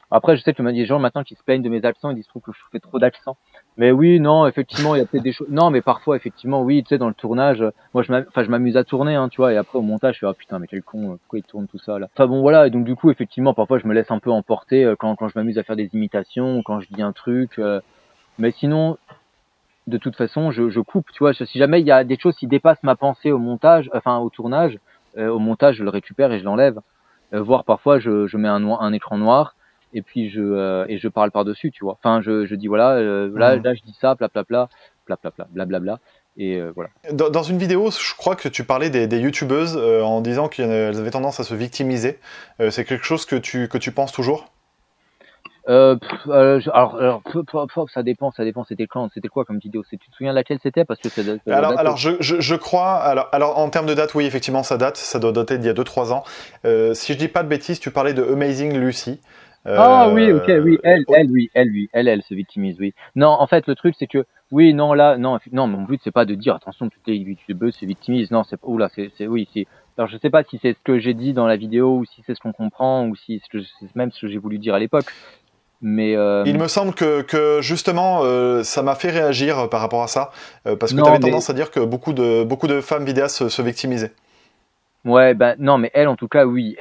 après, je sais que il y a des gens maintenant qui se plaignent de mes accents, ils disent que je fais trop d'accents. Mais oui, non, effectivement, il y a peut-être des choses. Non, mais parfois, effectivement, oui, tu sais, dans le tournage, moi, je m'amuse à tourner, hein, tu vois, et après au montage, je fais ah putain, mais quel con, pourquoi il tourne tout ça là. Enfin bon, voilà, et donc du coup, effectivement, parfois, je me laisse un peu emporter quand je m'amuse à faire des imitations, quand je dis un truc. Mais sinon, de toute façon, je coupe, tu vois. Si jamais il y a des choses qui dépassent ma pensée au montage, enfin au tournage, au montage, je le récupère et je l'enlève. Voire parfois, je mets un écran noir et je parle par-dessus, tu vois. Enfin, je dis voilà, Hmm. là, je dis ça, blablabla, et voilà. Dans une vidéo, je crois que tu parlais des youtubeuses en disant qu'elles avaient tendance à se victimiser. C'est quelque chose que tu penses toujours? Ça dépend, c'était quoi comme vidéo? Tu te souviens de laquelle c'était? Parce que ça doit Alors, dater. je crois. Alors, en termes de date, oui, effectivement, ça date. Ça doit dater d'il y a 2-3 ans. Si je dis pas de bêtises, tu parlais de Amazing Lucy. Ah oui, ok, oui, Oh, oui, elle se victimise, oui. Non, en fait, le truc, c'est que, oui, non, là, non, non, mon but, c'est pas de dire, attention, toutes les youtubeuses se victimisent, non, oula, oui, alors je sais pas si c'est ce que j'ai dit dans la vidéo, ou si c'est ce qu'on comprend, ou si c'est même ce que j'ai voulu dire à l'époque, mais, il me semble que justement, ça m'a fait réagir par rapport à ça, parce que tu avais non, mais, tendance à dire que beaucoup de femmes vidéastes se victimisaient. ouais, ben, non, mais elle, en tout cas, oui,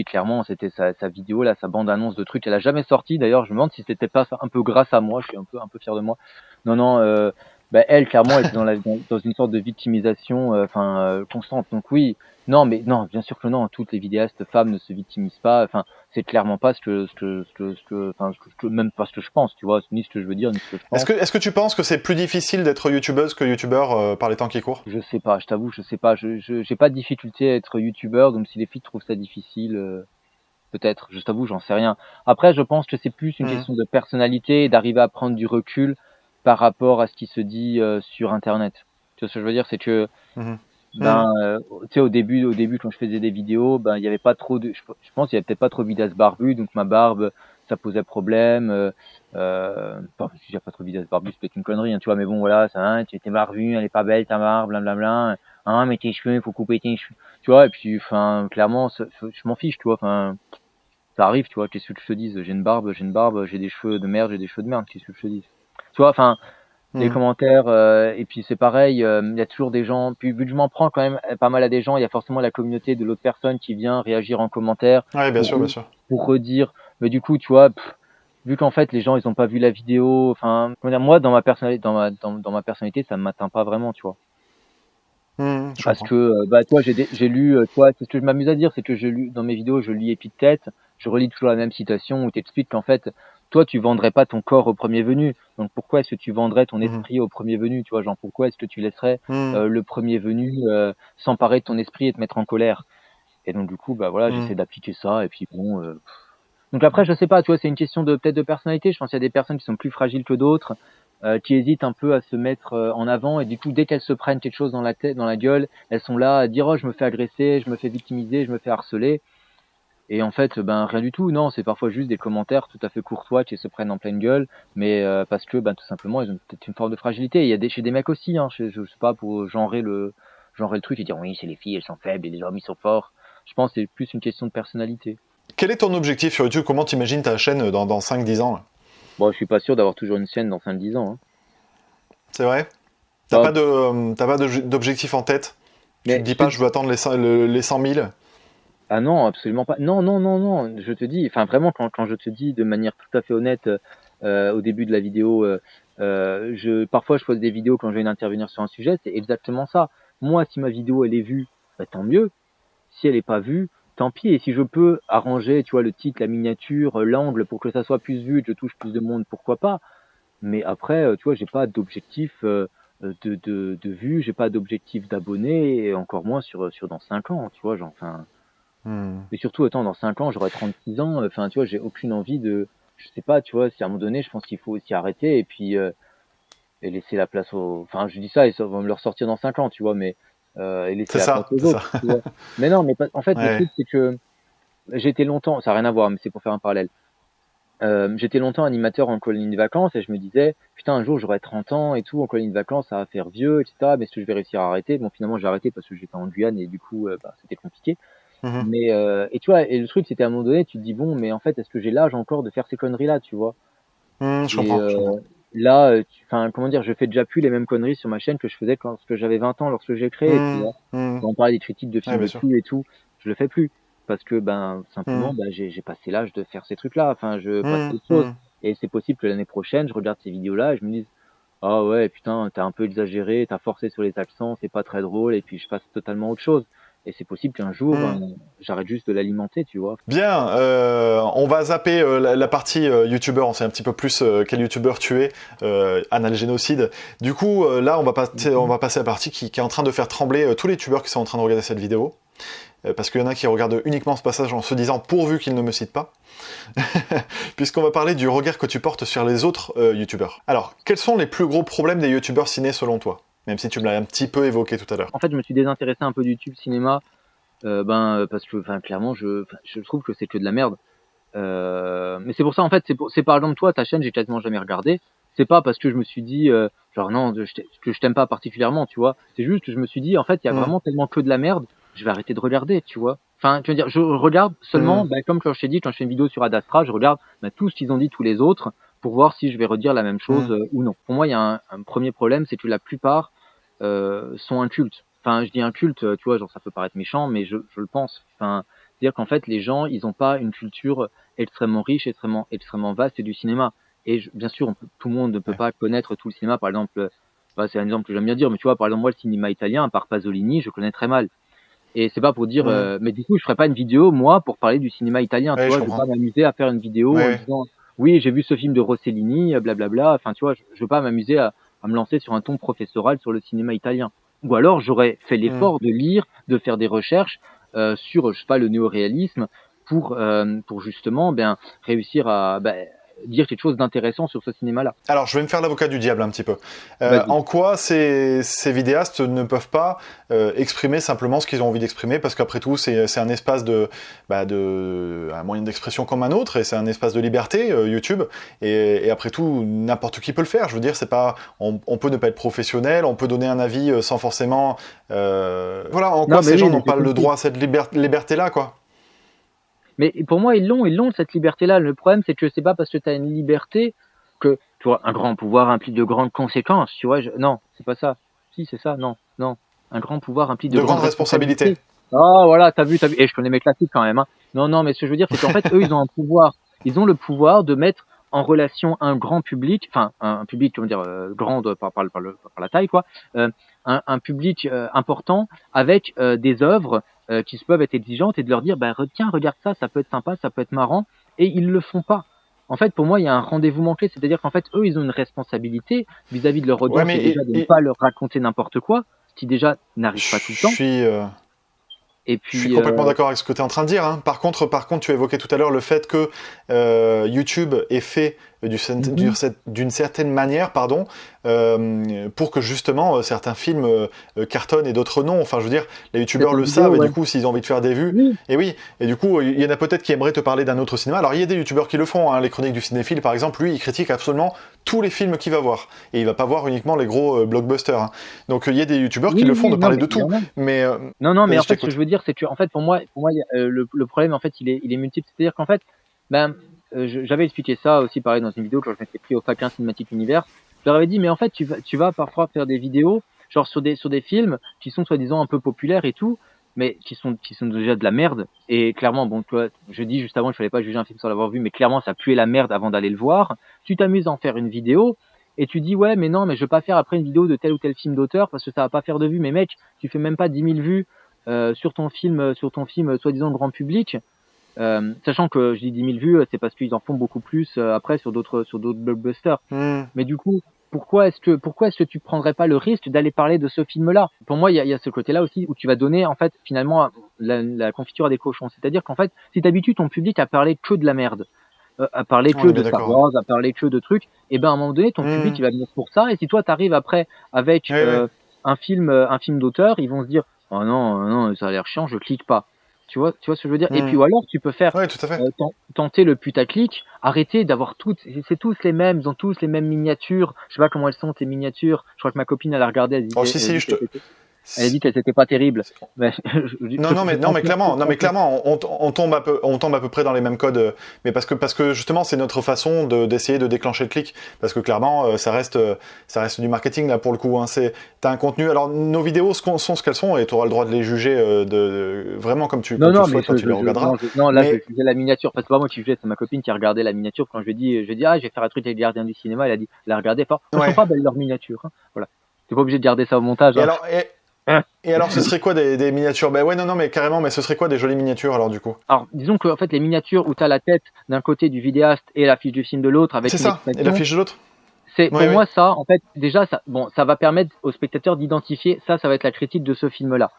clairement, c'était sa vidéo, là, sa bande-annonce de trucs, elle a jamais sorti, d'ailleurs, je me demande si c'était pas un peu grâce à moi, je suis un peu fier de moi. Non, non, bah, elle, clairement, elle était dans une sorte de victimisation, constante. Donc oui, non, mais non, bien sûr que non, toutes les vidéastes femmes ne se victimisent pas. Enfin, c'est clairement pas même pas ce que je pense, tu vois, ni ce que je veux dire, ni ce que je pense. Est-ce que tu penses que c'est plus difficile d'être youtubeuse que youtubeur par les temps qui courent? Je sais pas, je t'avoue, je sais pas. J'ai pas de difficulté à être youtubeur, donc si les filles trouvent ça difficile, peut-être, je t'avoue, j'en sais rien. Après, je pense que c'est plus une Mhm. question de personnalité et d'arriver à prendre du recul par rapport à ce qui se dit sur Internet. Tu vois ce que je veux dire, c'est que Mhm. ben, Mhm. tu sais, au début, quand je faisais des vidéos, ben, il y avait pas trop je pense qu'il y avait peut-être pas trop de vidéastes barbus, donc ma barbe, ça posait problème. Enfin, si j'ai pas trop de vidéastes barbus, c'est peut-être une connerie, hein, tu vois, mais bon, voilà, ça, hein, tu étais barbu, elle est pas belle ta barbe, blablabla. Hein, mais tes cheveux, il faut couper tes cheveux. Tu vois, et puis, enfin, clairement, je m'en fiche, tu vois, enfin, ça arrive, tu vois, qu'est-ce que je te dise, j'ai des cheveux de merde, j'ai des cheveux de merde, qu'est-ce que je te dise. Tu vois, enfin, les Mhm. commentaires, et puis c'est pareil, il y a toujours des gens, puis vu que je m'en prends quand même pas mal à des gens, il y a forcément la communauté de l'autre personne qui vient réagir en commentaire Ouais, bien sûr, bien sûr. pour redire. Mais du coup, tu vois, vu qu'en fait les gens ils ont pas vu la vidéo, enfin, comment dire, moi dans ma personnalité, ça m'atteint pas vraiment, tu vois. Mhm, je Parce comprends. que, bah, toi, j'ai lu, toi, c'est ce que je m'amuse à dire, c'est que je lu dans mes vidéos, je lis Épictète, je relis toujours la même citation où tu expliques qu'en fait, toi, tu vendrais pas ton corps au premier venu. Donc pourquoi est-ce que tu vendrais ton Mhm. esprit au premier venu, tu vois? Genre pourquoi est-ce que tu laisserais, Mhm. le premier venu, s'emparer de ton esprit et te mettre en colère? Et donc du coup, bah, voilà, Mhm. j'essaie d'appliquer ça et puis bon, donc après, je sais pas, tu vois, c'est une question de peut-être de personnalité. Je pense qu'il y a des personnes qui sont plus fragiles que d'autres, qui hésitent un peu à se mettre, en avant et du coup, dès qu'elles se prennent quelque chose dans la tête, dans la gueule, elles sont là à dire: «Oh, je me fais agresser, je me fais victimiser, je me fais harceler» et en fait, ben, rien du tout. Non, c'est parfois juste des commentaires tout à fait courtois qui se prennent en pleine gueule, mais parce que, ben, tout simplement, ils ont peut-être une forme de fragilité. Il y a des chez des mecs aussi, hein, je sais pas pour genrer le truc et dire: «Oui, c'est les filles, elles sont faibles et les hommes, ils sont forts». Je pense que c'est plus une question de personnalité. Quel est ton objectif sur YouTube? Comment t'imagines ta chaîne dans 5-10 ans là? Bon, je suis pas sûr d'avoir toujours une chaîne dans 5-10 ans, hein. C'est vrai? Bah, T'as pas d'objectif en tête? Tu te mais dis pas, je veux attendre les 100 000? ah non, absolument pas. Non, non, non, non, je te dis, enfin vraiment, quand je te dis de manière tout à fait honnête, au début de la vidéo, parfois je pose des vidéos quand je viens d'intervenir sur un sujet, c'est exactement ça. Moi, si ma vidéo elle est vue, bah, tant mieux. Si elle est pas vue, tant pis. Et si je peux arranger, tu vois, le titre, la miniature, l'angle pour que ça soit plus vu, que je touche plus de monde, pourquoi pas. Mais après, tu vois, j'ai pas d'objectif, de vues, j'ai pas d'objectif d'abonnés et encore moins sur dans 5 ans, tu vois? Genre, enfin Hmm. et surtout, attends, dans 5 ans, j'aurai 36 ans, enfin, tu vois, j'ai aucune envie de je sais pas, tu vois? Si à un moment donné, je pense qu'il faut aussi arrêter et puis, et laisser la place aux enfin, je dis ça et ça va me le ressortir dans 5 ans, tu vois? Mais, et laisser C'est la place ça, aux c'est ça. autres, tu vois? Mais non, mais pas en fait, le Ouais. truc, c'est que j'ai été longtemps ça a rien à voir, mais c'est pour faire un parallèle. J'étais longtemps animateur en colonie de vacances et je me disais: «Putain, un jour, j'aurai 30 ans et tout, en colonie de vacances, ça va faire vieux et cetera, mais est-ce que je vais réussir à arrêter?» Bon, finalement, j'ai arrêté parce que j'étais en Guyane et du coup, bah, c'était compliqué. Mhm. Mais et tu vois? Et le truc, c'était à un moment donné, tu te dis: «Bon, mais en fait, est-ce que j'ai l'âge encore de faire ces conneries-là?» tu vois? Hmm, je Et comprends, je comprends. là, enfin, comment dire? Je fais déjà plus les mêmes conneries sur ma chaîne que je faisais lorsque j'avais 20 ans, lorsque j'ai créé, tu Hmm, vois? hmm. Quand on parlait des critiques de Ouais, films bien de sûr. cul et tout, je le fais plus. Parce que, ben, Hmm, simplement, bah, j'ai passé l'âge de faire ces trucs-là. Enfin, je passe à hmm, autre chose. hmm. Et c'est possible que l'année prochaine, je regarde ces vidéos-là et je me dise: «Ah ouais, putain, tu un peu exagéré, tu forcé sur les accents, c'est pas très drôle» et puis je passe totalement à autre chose. Et c'est possible qu'un jour, Hmm. j'arrête juste de l'alimenter, tu vois? Bien, on va zapper la partie youtubeur, on sait un petit peu plus quel youtubeur tu es, Anal Génocide. Du coup, là, on Mmh. va passer à la partie qui est en train de faire trembler tous les youtubeurs qui sont en train de regarder cette vidéo. Parce qu'il y en a qui regardent uniquement ce passage en se disant pourvu qu'ils ne me citent pas. Puisqu'on va parler du regard que tu portes sur les autres youtubeurs. Alors, quels sont les plus gros problèmes des youtubeurs ciné selon toi? Même si tu me l'as un petit peu évoqué tout à l'heure. En fait, je me suis désintéressé un peu du YouTube cinéma, parce que, enfin, clairement, je trouve que c'est que de la merde. Mais c'est pour ça, en fait, c'est par exemple toi, ta chaîne, j'ai quasiment jamais regardé. C'est pas parce que je me suis dit, genre non, que je t'aime pas particulièrement, tu vois? C'est juste que je me suis dit: «En fait, il y a Hmm, vraiment tellement que de la merde, je vais arrêter de regarder», tu vois? Enfin, tu veux dire, je regarde hmm, seulement, bah, comme quand je t'ai dit, quand je fais une vidéo sur Ad Astra, je regarde, bah, tout ce qu'ils ont dit tous les autres pour voir si je vais redire la même chose, hmm, ou non. Pour moi, il y a un 1er problème, c'est que la plupart, sont incultes. Enfin, je dis incultes, tu vois, genre ça peut paraître méchant, mais je le pense. Enfin, c'est-à-dire qu'en fait, les gens, ils ont pas une culture extrêmement riche, extrêmement vaste du cinéma. Et bien sûr, tout le monde ne peut ouais. pas connaître tout le cinéma. Par exemple, Enfin, c'est un exemple que j'aime bien dire, mais tu vois, par exemple, moi, le cinéma italien, à part Pasolini, je connais très mal. Et c'est pas pour dire, mais du coup, je ferais pas une vidéo, moi, pour parler du cinéma italien, tu Ouais, vois, je je vais comprends. pas m'amuser à faire une vidéo en Ouais. disant, oui, j'ai vu ce film de Rossellini, blablabla, enfin, tu vois, je veux pas m'amuser à me lancer sur un ton professoral sur le cinéma italien. Ou alors, j'aurais fait l'effort de lire, de faire des recherches sur, je sais pas, le néoréalisme pour justement, ben, réussir à dire quelque chose d'intéressant sur ce cinéma-là. Alors, je vais me faire l'avocat du diable un petit peu. Vas-y. En quoi ces vidéastes ne peuvent pas exprimer simplement ce qu'ils ont envie d'exprimer, parce qu'après tout, c'est un espace un moyen d'expression comme un autre, et c'est un espace de liberté, YouTube, et après tout, n'importe qui peut le faire. Je veux dire, c'est pas, on peut ne pas être professionnel, on peut donner un avis sans forcément... Voilà, en quoi Non, mais ces oui, gens mais n'ont j'ai pas le compris. droit à cette liberté-là, quoi. Mais pour moi, ils l'ont cette liberté-là. Le problème, c'est que c'est pas parce que tu as une liberté que, tu vois, un grand pouvoir implique de grandes conséquences, tu vois. Non, c'est pas ça. Si, c'est ça, non, non. Un grand pouvoir implique de De grandes grandes responsabilités. responsabilités. Ah, voilà, t'as vu. Et je connais mes classiques quand même, hein. Non, non, mais ce que je veux dire, c'est qu'en fait, eux, ils ont un pouvoir. Ils ont le pouvoir de mettre en relation un grand public, enfin, un public, comment dire, grand par la taille, quoi, un public important avec des œuvres qui se peuvent être exigeantes et de leur dire bah tiens regarde ça peut être sympa, ça peut être marrant, et ils le font pas. En fait pour moi il y a un rendez-vous manqué, c'est-à-dire qu'en fait eux ils ont une responsabilité vis-à-vis de leur Ouais, audience, mais et déjà de ne pas leur raconter n'importe quoi, ce qui déjà je n'arrive pas tout le temps, suis... et Je suis puis complètement d'accord avec ce que tu es en train de dire, hein. Par contre, tu évoquais tout à l'heure le fait que YouTube est fait d'une certaine manière, pardon, pour que justement certains films cartonnent et d'autres non. Enfin, je veux dire, les YouTubeurs certaines le vidéos, savent, et ouais. du coup, s'ils ont envie de faire des vues, Oui. et oui, et du coup, il y en a peut-être qui aimeraient te parler d'un autre cinéma. Alors, il y a des YouTubeurs qui le font, hein. Les Chroniques du Cinéphile, par exemple, lui, il critique absolument tous les films qu'il va voir, et il va pas voir uniquement les gros blockbusters, hein. Donc, il y a des YouTubeurs qui le font de Non parler mais de il y tout, en a. mais Non, mais vas-y, en je fait, ce que t'écoute. je veux dire, c'est que, en fait, pour moi, le problème, en fait, il est multiple. C'est-à-dire qu'en fait, ben, j'avais expliqué ça aussi, pareil, dans une vidéo quand je m'étais pris au Faquin Cinematic Universe. Je leur avais dit, mais en fait, tu vas parfois faire des vidéos, genre sur des films qui sont soi-disant un peu populaires et tout, mais qui sont déjà de la merde. Et clairement, bon, toi, je dis juste avant, il fallait pas juger un film sans l'avoir vu, mais clairement, ça puait la merde avant d'aller le voir. Tu t'amuses à en faire une vidéo. Et tu dis, ouais, mais non, mais je veux pas faire après une vidéo de tel ou tel film d'auteur parce que ça va pas faire de vues. Mais mec, tu fais même pas 10 000 vues sur ton film, soi-disant grand public, sachant que je dis 10 000 vues, c'est parce qu'ils en font beaucoup plus après sur d'autres blockbusters. Mais du coup, pourquoi est-ce que tu prendrais pas le risque d'aller parler de ce film-là? Pour moi, il y a ce côté-là aussi où tu vas donner en fait finalement la confiture à des cochons. C'est-à-dire qu'en fait, si t'habitues ton public à parler que de la merde, à parler On que est de bien Star d'accord, hein. Wars, à parler que de trucs, et ben à un moment donné, ton public il va venir pour ça. Et si toi t'arrives après avec Oui, oui. un film d'auteur, ils vont se dire oh non, non, ça a l'air chiant, je clique pas. Tu vois ce que je veux dire? Et puis ou alors tu peux faire Ouais, tout à fait. tenter le putaclic, arrêter d'avoir toutes, c'est tous les mêmes, ils ont tous les mêmes miniatures. Je sais pas comment elles sont tes miniatures. Je crois que ma copine elle a regardé, Oh, si, si, elle a dit qu'elles étaient pas terribles. Mais Non, mais clairement, on tombe à peu près dans les mêmes codes, mais parce que justement, c'est notre façon d'essayer de déclencher le clic, parce que clairement, ça reste du marketing là pour le coup, hein. T'as un contenu. Alors, nos vidéos sont ce qu'elles sont, et tu auras le droit de les juger vraiment comme tu le souhaites quand tu les regarderas. Là, je Mais jugeais la miniature, parce que pas moi qui jugeais, c'est ma copine qui a regardé la miniature. Quand je lui ai dit, ah, je vais faire un truc avec les gardiens du cinéma, elle a dit, la regardez pas. Elles sont ouais. pas belles leurs miniatures, hein. Voilà. T'es pas obligé de garder ça au montage, hein. Et alors, ce serait quoi des miniatures? Ben ouais, non, mais carrément, mais ce serait quoi des jolies miniatures alors du coup? Alors, disons que en fait, les miniatures où tu as la tête d'un côté du vidéaste et l'affiche du film de l'autre avec C'est une ça, et expression, l'affiche de l'autre? c'est Ouais, pour oui. moi ça, en fait, déjà ça va permettre au spectateur d'identifier ça va être la critique de ce film-là.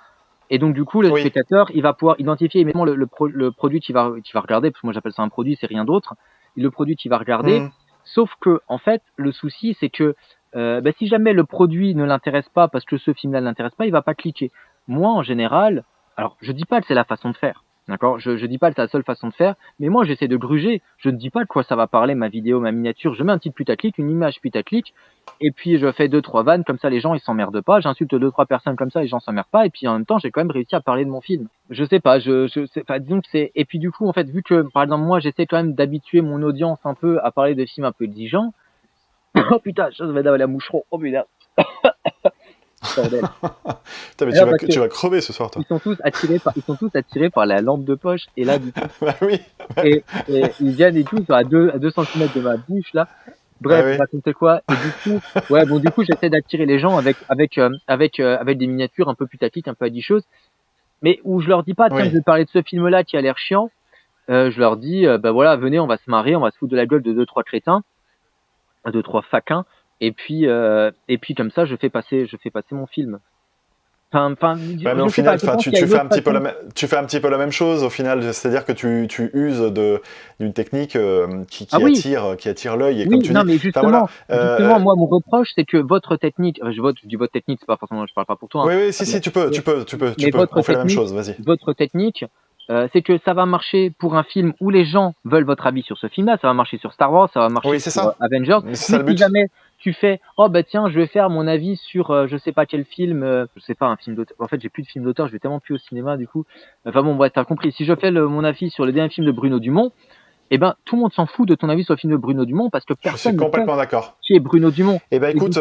Et donc du coup, le spectateur, il va pouvoir identifier immédiatement le produit qu'il va regarder, parce que moi j'appelle ça un produit, c'est rien d'autre. Le produit qu'il va regarder, sauf que en fait, le souci c'est que si jamais le produit ne l'intéresse pas parce que ce film-là ne l'intéresse pas, il va pas cliquer. Moi, en général, alors je dis pas que c'est la façon de faire, d'accord? Je dis pas que c'est la seule façon de faire, mais moi j'essaie de gruger. Je ne dis pas de quoi ça va parler ma vidéo, ma miniature. Je mets un petit putaclic, une image putaclic, et puis je fais 2-3 vannes comme ça, les gens ils s'emmerdent pas. J'insulte 2-3 personnes comme ça, les gens s'emmerdent pas. Et puis en même temps, j'ai quand même réussi à parler de mon film. Je sais pas, disons que c'est. Et puis du coup, en fait, vu que par exemple moi j'essaie quand même d'habituer mon audience un peu à parler de films un peu exigeants. Oh putain, je vais d'avoir la moucheron. Oh putain. Putain, mais tu vas crever ce soir, toi. Ils sont tous attirés par la lampe de poche. Et là, du coup, bah oui. et ils viennent et tout, à 2 cm de ma bouche, là. Bref, Ah je oui. racontais quoi? Et du coup, ouais, bon, du coup, j'essaie d'attirer les gens avec des miniatures un peu putaclic, un peu choses, mais où je leur dis pas, tiens, je Oui. vais parler de ce film-là qui a l'air chiant. Je leur dis, bah voilà, venez, on va se marrer, on va se foutre de la gueule de deux, trois crétins, deux, trois faquins, et puis comme ça, je fais passer mon film. Enfin, Ouais, mais au je sais pas, final, je pense qu'il y a une autre façon. tu fais un petit peu la même chose au final, c'est-à-dire que tu uses d'une technique Ah oui, qui attire l'œil, et comme oui, tu non, dis, mais enfin voilà, justement, moi, mon reproche, c'est que votre technique, je dis votre technique, c'est pas forcément, je parle pas pour toi, hein, oui, oui, si, mais, si, tu peux, mais, tu mais peux, on fait la même chose, vas-y. votre technique, c'est que ça va marcher pour un film où les gens veulent votre avis sur ce film-là, ça va marcher sur Star Wars, ça va marcher Oui, c'est sur ça, Avengers, c'est ça mais le si but. jamais tu fais, oh bah tiens, je vais faire mon avis sur, je sais pas quel film, je sais pas, un film d'auteur, en fait, j'ai plus de film d'auteur, je vais tellement plus au cinéma, du coup, enfin bon, bref, t'as compris, si je fais mon avis sur le dernier film de Bruno Dumont, eh ben, tout le monde s'en fout de ton avis sur le film de Bruno Dumont parce que Je suis personne ne sait complètement d'accord. qui est Bruno Dumont. Eh ben Et du écoute, coup,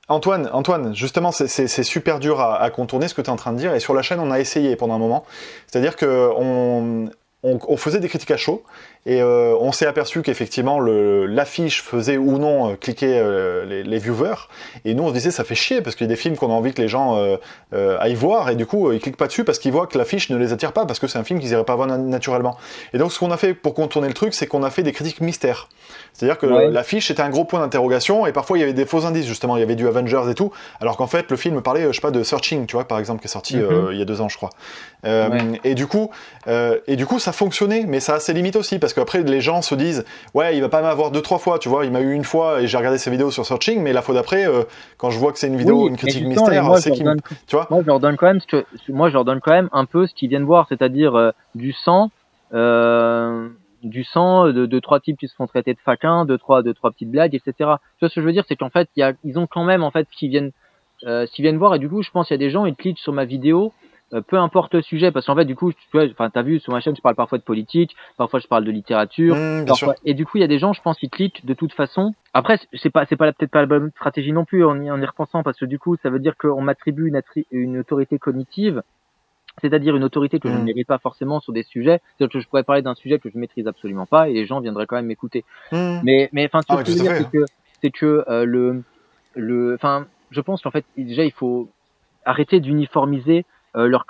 Antoine, justement, c'est super dur à contourner ce que tu es en train de dire, et sur la chaîne, on a essayé pendant un moment. C'est-à-dire que on faisait des critiques à chaud, et on s'est aperçu qu'effectivement, l'affiche faisait ou non cliquer les viewers, et nous, on se disait, ça fait chier, parce qu'il y a des films qu'on a envie que les gens aillent voir, et du coup, ils cliquent pas dessus parce qu'ils voient que l'affiche ne les attire pas, parce que c'est un film qu'ils iraient pas voir naturellement. Et donc, ce qu'on a fait pour contourner le truc, c'est qu'on a fait des critiques mystères. C'est-à-dire que ouais, l'affiche était un gros point d'interrogation, et parfois il y avait des faux indices, justement, il y avait du Avengers et tout, alors qu'en fait le film parlait, je sais pas, de Searching, tu vois, par exemple, qui est sorti mhm, il y a 2 ans, je crois. ouais, Et du coup, ça fonctionnait, mais ça a ses limites aussi, parce qu'après les gens se disent, ouais, il va pas m'avoir 2-3 fois, tu vois, il m'a eu une fois et j'ai regardé ses vidéos sur Searching, mais la fois d'après, quand je vois que c'est une vidéo, oui, une mais critique justement, et mystère, c'est qui me... Tu vois. moi, je leur donne quand même moi, je leur donne quand même un peu ce qu'ils viennent voir, c'est-à-dire euh, du sang de trois types qui se font traiter de faquins, de trois petites blagues, etc. Tu vois ce que je veux dire, c'est qu'en fait, ils ont quand même en fait ce qu'ils viennent voir, et du coup, je pense qu'il y a des gens, ils cliquent sur ma vidéo, peu importe le sujet, parce qu'en fait, du coup, tu vois, enfin, t'as vu sur ma chaîne, je parle parfois de politique, parfois je parle de littérature, Bien sûr. parfois, et du coup, il y a des gens, je pense, qui cliquent de toute façon. Après, peut-être pas la bonne stratégie non plus en y repensant, parce que du coup, ça veut dire qu'on m'attribue une autorité cognitive, c'est-à-dire une autorité que je ne Mm. mérite pas forcément sur des sujets. C'est-à-dire que je pourrais parler d'un sujet que je maîtrise absolument pas et les gens viendraient quand même m'écouter. Mm. Mais enfin, Ah ce oui, que je veux tout à dire, fait. c'est que enfin, je pense qu'en fait, déjà, il faut arrêter d'uniformiser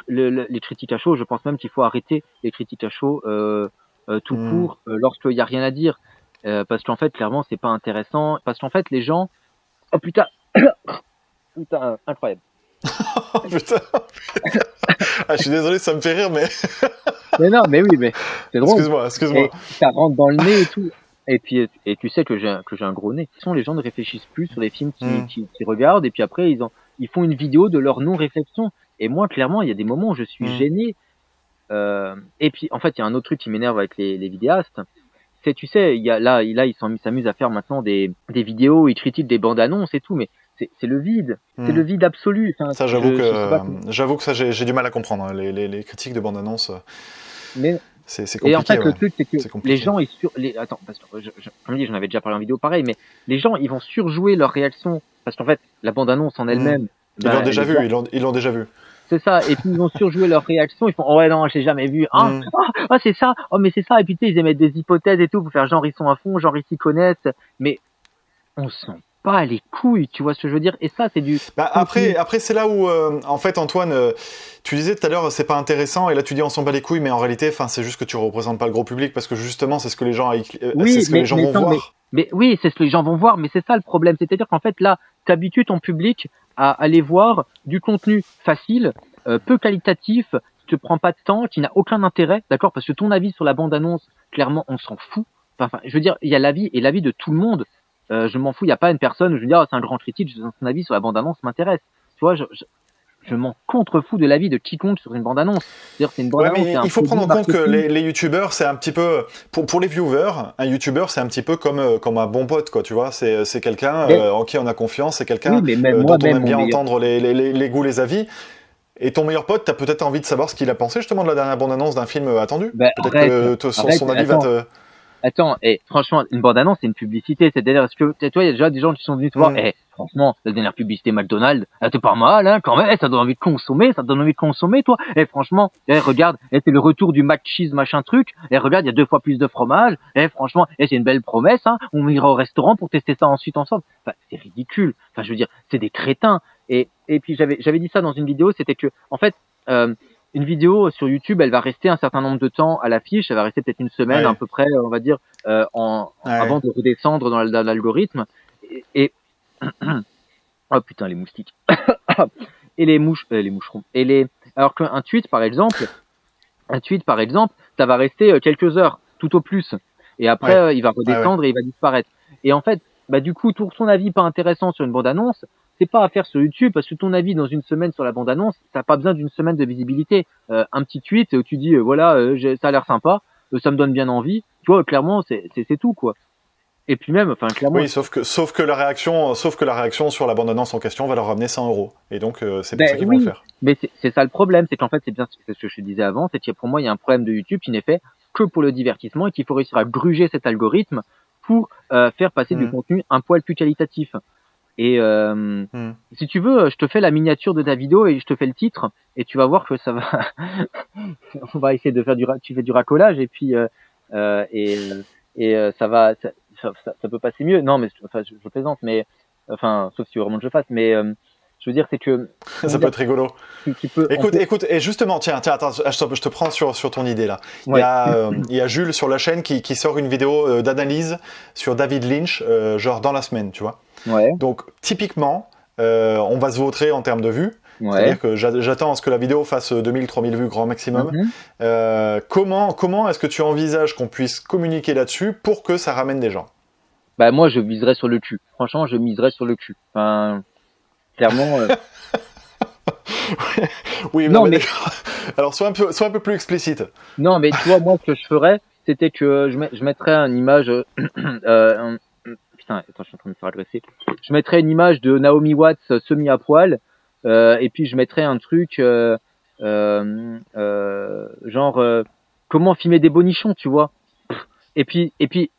les critiques à chaud. Je pense même qu'il faut arrêter les critiques à chaud tout Mm. court lorsqu'il y a rien à dire, parce qu'en fait, clairement, c'est pas intéressant. Parce qu'en fait, les gens, oh putain, putain, incroyable. Oh putain. Ah, je suis désolé, ça me fait rire, mais Mais non, mais oui, mais c'est drôle. excuse-moi, excuse-moi. Et ça rentre dans le nez et tout. Et tu sais que j'ai un gros nez. Sinon, les gens ne réfléchissent plus sur les films Mm. qu'ils regardent, et puis après, ils font une vidéo de leur non-réflexion. Et moi, clairement, il y a des moments où je suis Mm. gêné. Et puis, en fait, il y a un autre truc qui m'énerve avec les vidéastes. C'est, tu sais, il y a, là, ils s'amusent à faire maintenant des vidéos, ils critiquent des bandes annonces et tout, mais c'est le vide. C'est Mm. le vide absolu. Enfin, Ça, je sais pas comment. j'avoue que ça, j'ai du mal à comprendre, hein. Les critiques de bande-annonce, Mais c'est Et en compliqué, fait, le ouais. truc, c'est que C'est les compliqué. gens, attends, parce que, comme dit, j'en avais déjà parlé en vidéo pareil, mais les gens, ils vont surjouer leur réaction. Parce qu'en fait, la bande-annonce en Mm. elle-même, Ils l'ont ben, elle déjà est vu, bien. ils l'ont déjà vu. C'est ça. Et puis, ils vont surjouer leur réaction. Ils font, oh ouais, non, j'ai jamais vu. Mm. C'est ça. Oh, mais c'est ça. Et puis, tu sais, ils émettent des hypothèses et tout pour faire genre, ils sont à fond, genre, ils s'y connaissent. Mais on sent pas les couilles, tu vois ce que je veux dire. Et ça, c'est du Bah contenu. après c'est là où, en fait, Antoine, tu disais tout à l'heure, c'est pas intéressant, et là tu dis on s'en bat les couilles, mais en réalité, enfin, c'est juste que tu représentes pas le gros public, parce que justement, c'est ce que les gens, c'est Oui, ce que les gens vont attends, voir. mais oui, c'est ce que les gens vont voir, mais c'est ça le problème. C'est-à-dire qu'en fait, là, t'habitues ton public à aller voir du contenu facile, peu qualitatif, qui te prend pas de temps, qui n'a aucun intérêt, d'accord? Parce que ton avis sur la bande-annonce, clairement, on s'en fout. Enfin, je veux dire, il y a l'avis et l'avis de tout le monde. Je m'en fous, il n'y a pas une personne où je veux dire, oh, c'est un grand critique, son avis sur la bande-annonce m'intéresse. Tu vois, je m'en contrefous de l'avis de quiconque sur une bande-annonce. C'est-à-dire, c'est une Ouais, bande-annonce, c'est mais un il faut prendre produit en compte que marketing. les youtubeurs, c'est un petit peu, pour les viewers, un youtubeur, c'est un petit peu comme un bon pote, quoi, tu vois. C'est quelqu'un Mais, en qui on a confiance, c'est oui, quelqu'un mais même dont moi, on même aime mon bien meilleur. entendre les goûts, les avis. Et ton meilleur pote, t'as peut-être envie de savoir ce qu'il a pensé justement de la dernière bande-annonce d'un film attendu. Ben, Peut-être que son arrête, avis va attends. te... Attends, et franchement, une bande-annonce, c'est une publicité. C'est-à-dire, est-ce que, toi, il y a déjà des gens qui sont venus te voir, franchement, la dernière publicité McDonald's, elle était pas mal, hein, quand même, ça donne envie de consommer, toi. Franchement, regarde, c'est le retour du mac cheese, machin truc, regarde, il y a 2 fois plus de fromage, franchement, c'est une belle promesse, hein, on ira au restaurant pour tester ça ensuite ensemble. Enfin, c'est ridicule. Enfin, je veux dire, c'est des crétins. Et puis, j'avais dit ça dans une vidéo, c'était que, en fait, une vidéo sur YouTube, elle va rester un certain nombre de temps à l'affiche, elle va rester peut-être une semaine à peu près, on va dire, avant de redescendre dans l'algorithme. Et oh putain, les moustiques. Et les moucherons. Alors qu'un tweet, par exemple, ça va rester quelques heures, tout au plus. Et après, il va redescendre et il va disparaître. Et en fait, du coup, tout ton avis pas intéressant sur une bande-annonce, c'est pas à faire sur YouTube, parce que ton avis dans une semaine sur la bande-annonce, t'as pas besoin d'une semaine de visibilité. Un petit tweet où tu dis, ça a l'air sympa, ça me donne bien envie. Tu vois, clairement, c'est tout, quoi. Et puis même, enfin, clairement. Oui, sauf que la réaction sur la bande-annonce en question va leur ramener 100 €. Et donc, c'est pour ça qu'ils vont le faire. Mais c'est ça le problème, c'est qu'en fait, c'est bien ce que je te disais avant, c'est que pour moi, il y a un problème de YouTube qui n'est fait que pour le divertissement et qu'il faut réussir à gruger cet algorithme pour faire passer du contenu un poil plus qualitatif. Et si tu veux, je te fais la miniature de ta vidéo et je te fais le titre et tu vas voir que ça va. On va essayer de faire tu fais du racolage et puis ça va, ça peut passer mieux. Non, mais enfin, je plaisante, mais enfin, sauf si vraiment je le fasse, mais je veux dire, c'est que ça peut être rigolo. Écoute, et justement, tiens, attends, je te prends sur ton idée là. Il y a Jules sur la chaîne qui sort une vidéo d'analyse sur David Lynch, genre dans la semaine, tu vois. Ouais. Donc typiquement, on va se vautrer en termes de vues. C'est-à-dire que j'attends à ce que la vidéo fasse 2000-3000 vues grand maximum. Comment est-ce que tu envisages qu'on puisse communiquer là-dessus pour que ça ramène des gens? Moi, je viserais sur le cul. Franchement, je miserais sur le cul. Enfin, clairement. Oui, non, mais alors sois un peu plus explicite. Non, mais tu vois, moi, ce que je ferais, c'était que je mettrais une image. Putain, attends, je suis en train de me faire agresser. Je mettrais une image de Naomi Watts semi à poil. Et puis je mettrais un truc genre comment filmer des bonichons, tu vois. Et puis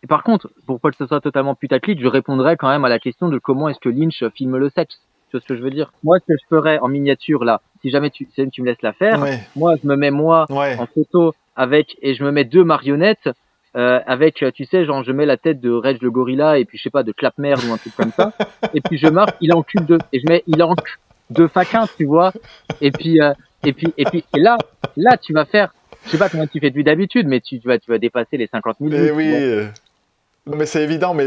par contre, pour pas que ce soit totalement putaclic, je répondrais quand même à la question de comment est-ce que Lynch filme le sexe. Tu vois ce que je veux dire? Moi, ce que je ferais en miniature là, si jamais tu me laisses la faire, moi je me mets en photo avec et je me mets 2 marionnettes avec, tu sais, genre je mets la tête de Reg le gorilla et puis je sais pas de Clapmerde ou un truc comme ça. Et puis je marque il encule de et je mets il encule de faquin, tu vois. Et puis là tu vas faire, je sais pas comment tu fais de vue d'habitude, mais tu vas dépasser les 50 000 vues. Oui. Non, mais c'est évident, mais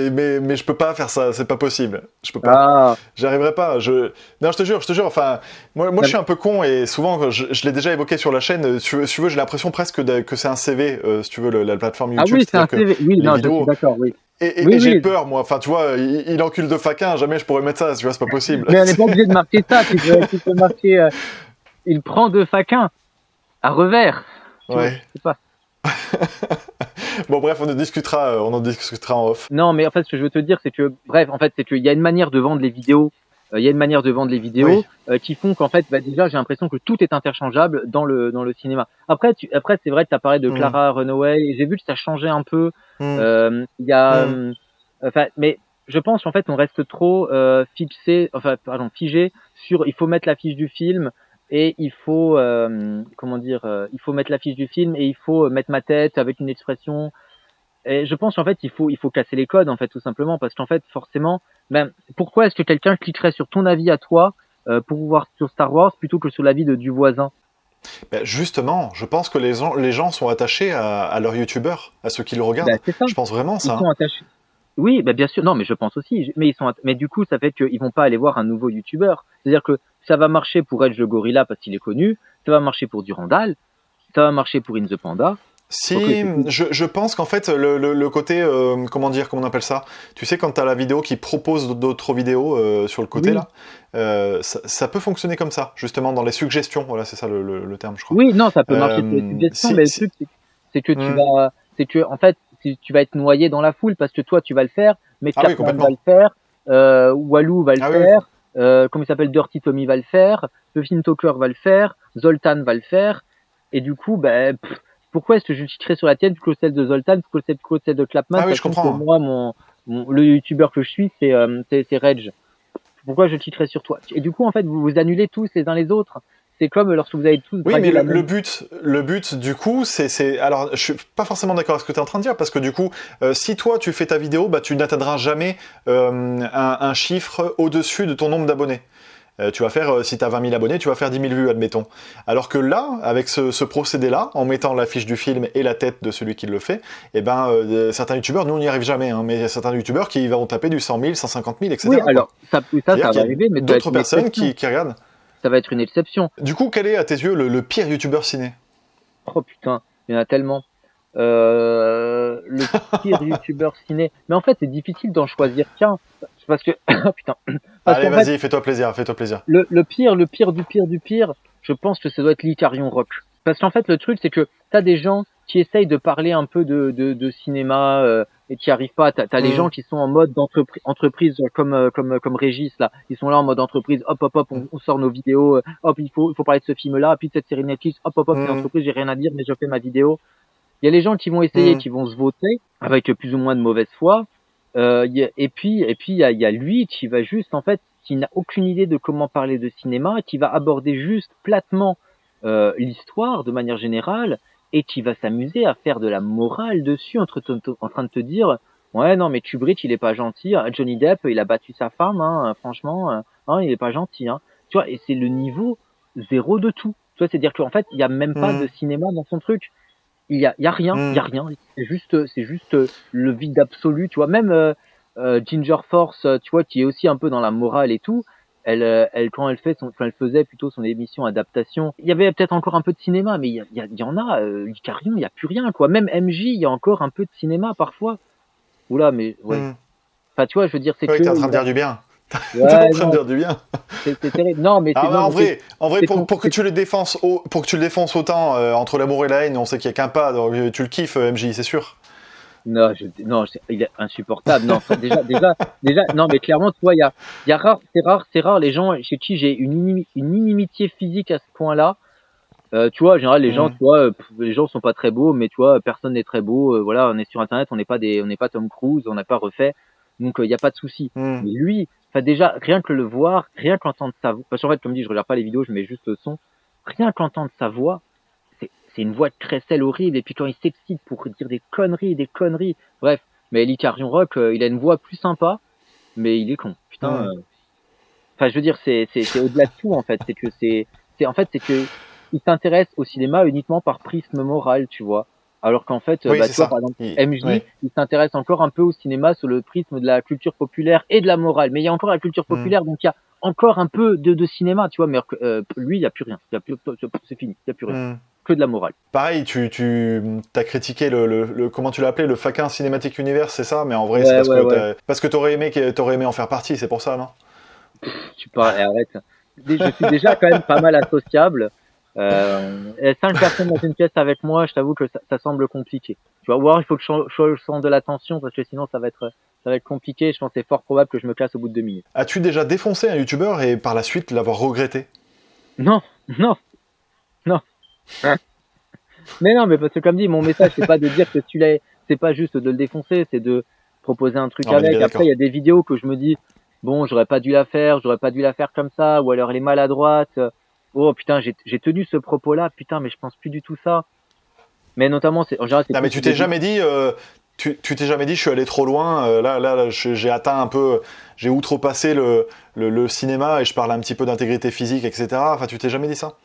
je peux pas faire ça, c'est pas possible. Je peux pas. J'y arriverai pas. Non, je te jure. Enfin, moi je suis un peu con et souvent, je l'ai déjà évoqué sur la chaîne. Si tu veux, j'ai l'impression presque que c'est un CV, si tu veux, la plateforme YouTube. Ah oui, c'est un CV. Oui, non, vidéos... je suis d'accord, oui. Et j'ai peur, moi. Enfin, tu vois, il encule de faquin, jamais je pourrais mettre ça, tu vois, c'est pas possible. Mais on n'est pas obligé de marquer ça, tu peux marquer il prend de faquin à revers. Ouais. Je sais pas. Bon, bref, on en discutera en off. Non, mais en fait, ce que je veux te dire, c'est que, c'est qu'il y a une manière de vendre les vidéos. Qui font qu'en fait, déjà, j'ai l'impression que tout est interchangeable dans le cinéma. Après, c'est vrai que tu as parlé de Clara Runaway. J'ai vu que ça changeait un peu. Mais je pense qu'en fait, on reste trop figé sur. Il faut mettre l'affiche du film. Et il faut il faut mettre l'affiche du film et il faut mettre ma tête avec une expression. Et je pense qu'en fait il faut casser les codes en fait tout simplement parce qu'en fait forcément pourquoi est-ce que quelqu'un cliquerait sur ton avis à toi pour voir sur Star Wars plutôt que sur l'avis du voisin? Justement, je pense que les gens sont attachés à leurs youtubeurs, à ceux qui le regardent. C'est ça. Je pense vraiment ça. Ils sont attachés. Oui, bien sûr. Non, mais je pense aussi. Mais du coup, ça fait qu'ils vont pas aller voir un nouveau youtubeur. C'est-à-dire que ça va marcher pour Edge le gorilla parce qu'il est connu. Ça va marcher pour Durandal. Ça va marcher pour In the Panda. Si, je pense qu'en fait, le côté, comment on appelle ça? Tu sais, quand tu as la vidéo qui propose d'autres vidéos sur le côté, là, ça peut fonctionner comme ça, justement, dans les suggestions. Voilà, c'est ça le terme, je crois. Oui, non, ça peut marcher pour les suggestions, mais le truc, c'est que en fait, tu vas être noyé dans la foule parce que toi, tu vas le faire, mais Clapton va le faire, Walou va le faire, comment il s'appelle, Dirty Tommy va le faire, le film Talker va le faire, Zoltan va le faire, et du coup, pourquoi est-ce que je cheaterais sur la tienne plutôt que celle de Zoltan, plutôt que celle de Clapman, Ah oui, je sachant que comprends. moi, le youtubeur que je suis, c'est Reg. Pourquoi je cheaterais sur toi? Et du coup, en fait, vous vous annulez tous les uns les autres. C'est comme lorsque vous avez tous Oui, mais dragué la le même. but, du coup, alors, je suis pas forcément d'accord avec ce que tu es en train de dire, parce que du coup, si toi tu fais ta vidéo, bah tu n'atteindras jamais un chiffre au-dessus de ton nombre d'abonnés. Tu vas faire, si tu as 20 000 abonnés, tu vas faire 10 000 vues, admettons. Alors que là, avec ce procédé-là, en mettant l'affiche du film et la tête de celui qui le fait, eh ben, certains youtubeurs, nous on n'y arrive jamais, hein, mais il y a certains youtubeurs qui vont taper du 100 000, 150 000, Oui, etc. alors Quoi. ça C'est-à-dire va qu'il y a arriver, mais ça va être d'autres une personnes exception. qui regardent. Ça va être une exception. Du coup, quel est à tes yeux le pire youtubeur ciné? Oh putain, il y en a tellement. Le pire youtubeur ciné. Mais en fait, c'est difficile d'en choisir qu'un. Parce que, oh, putain. Parce Allez, qu'en fait, vas-y, fais-toi plaisir, fais-toi plaisir. le pire du pire, je pense que ça doit être l'Icarion Rock. Parce qu'en fait, le truc, c'est que t'as des gens qui essayent de parler un peu de cinéma et qui arrivent pas. T'as les gens Hmm, qui sont en mode entreprise comme Régis là. Ils sont là en mode entreprise. Hop hop hop, hmm, on sort nos vidéos. Hop, il faut parler de ce film-là. Puis de cette série Netflix. Hop hop hop, c'est une hmm, entreprise. J'ai rien à dire, mais je fais ma vidéo. Il y a les gens qui vont essayer, hmm, qui vont se voter avec plus ou moins de mauvaise foi. Et puis il y a lui qui va juste en fait, qui n'a aucune idée de comment parler de cinéma, qui va aborder juste platement l'histoire de manière générale et qui va s'amuser à faire de la morale dessus en train de te dire ouais non mais Kubrick il est pas gentil, hein. Johnny Depp il a battu sa femme, hein, franchement, hein, il est pas gentil, hein. Tu vois, et c'est le niveau zéro de tout. Tu vois, c'est-à-dire qu'en fait il y a même pas de hmm, cinéma dans son truc. Il y a rien, il y hmm. a rien. C'est juste le vide absolu, tu vois. Même Ginger Force, tu vois, qui est aussi un peu dans la morale et tout. Quand elle faisait plutôt son émission adaptation, il y avait peut-être encore un peu de cinéma, mais il y en a, Icarion, il y a plus rien, quoi. Même MJ, il y a encore un peu de cinéma parfois. Oula, mais ouais. Hmm. Enfin, tu vois, je veux dire, c'est Oui, que t'es en train de dire du bien. T'es en ouais, train de non, dire du bien. c'est terrible. Non, mais c'est Ah non, bah mais en vrai, c'est con, pour que tu le défenses, pour que tu le défenses autant entre l'amour et la haine, on sait qu'il y a qu'un pas, donc tu le kiffes, MJ, c'est sûr. non, il est insupportable. Non, déjà, non, mais clairement, tu vois, c'est rare les gens chez qui j'ai une inimitié physique à ce point-là. Tu vois, en général, les gens, tu Hmm, vois, les gens sont pas très beaux, mais tu vois, personne n'est très beau. Voilà, on est sur Internet, on n'est pas Tom Cruise, on n'a pas refait, donc il y a pas de souci. hmm. Mais lui, enfin déjà, rien que le voir, rien qu'entendre sa voix, parce qu'en fait, comme dit, je regarde pas les vidéos, je mets juste le son. Rien qu'entendre sa voix, c'est une voix de crécelle horrible, et puis quand il s'excite pour dire des conneries, bref. Mais l'Icarion Rock, il a une voix plus sympa, mais il est con. Putain. Hmm. Enfin, je veux dire, c'est au-delà de tout en fait. C'est que il s'intéresse au cinéma uniquement par prisme moral, tu vois. Alors qu'en fait, Oui, bah c'est tu vois, par ça. exemple, Oui. MJ, il s'intéresse encore un peu au cinéma sur le prisme de la culture populaire et de la morale. Mais il y a encore la culture Hmm, populaire, donc il y a encore un peu de cinéma, tu vois. Mais lui, il y a plus rien. C'est fini. Il y a plus rien. hmm. Que de la morale. Pareil, tu as critiqué comment tu l'as appelé, le faquin cinématique univers, c'est ça, mais en vrai, c'est Ouais, ouais, ouais. parce que t'aurais aimé en faire partie, c'est pour ça, non? Tu parles, arrête. Je suis déjà quand même pas mal associable. Et 5 personnes dans une pièce avec moi, je t'avoue que ça semble compliqué. Tu vas voir, il faut que je sente de la tension parce que sinon ça va être compliqué. Je pense que c'est fort probable que je me classe au bout de 2 minutes. As-tu déjà défoncé un youtubeur et par la suite l'avoir regretté? Non, non, non. Mais non, mais parce que comme dit, mon message c'est pas de dire que tu l'as, c'est pas juste de le défoncer, c'est de proposer un truc On est bien avec. Après, il y d'accord. a des vidéos que je me dis, bon, j'aurais pas dû la faire comme ça, ou alors elle est maladroite. Oh putain, j'ai tenu ce propos-là, putain, mais je pense plus du tout ça. Mais notamment, en général, c'est Non, mais plus tu des t'es vidéos. jamais dit, tu t'es jamais dit, je suis allé trop loin, là, j'ai atteint un peu, j'ai outrepassé le cinéma et je parle un petit peu d'intégrité physique, etc. Enfin, tu t'es jamais dit ça?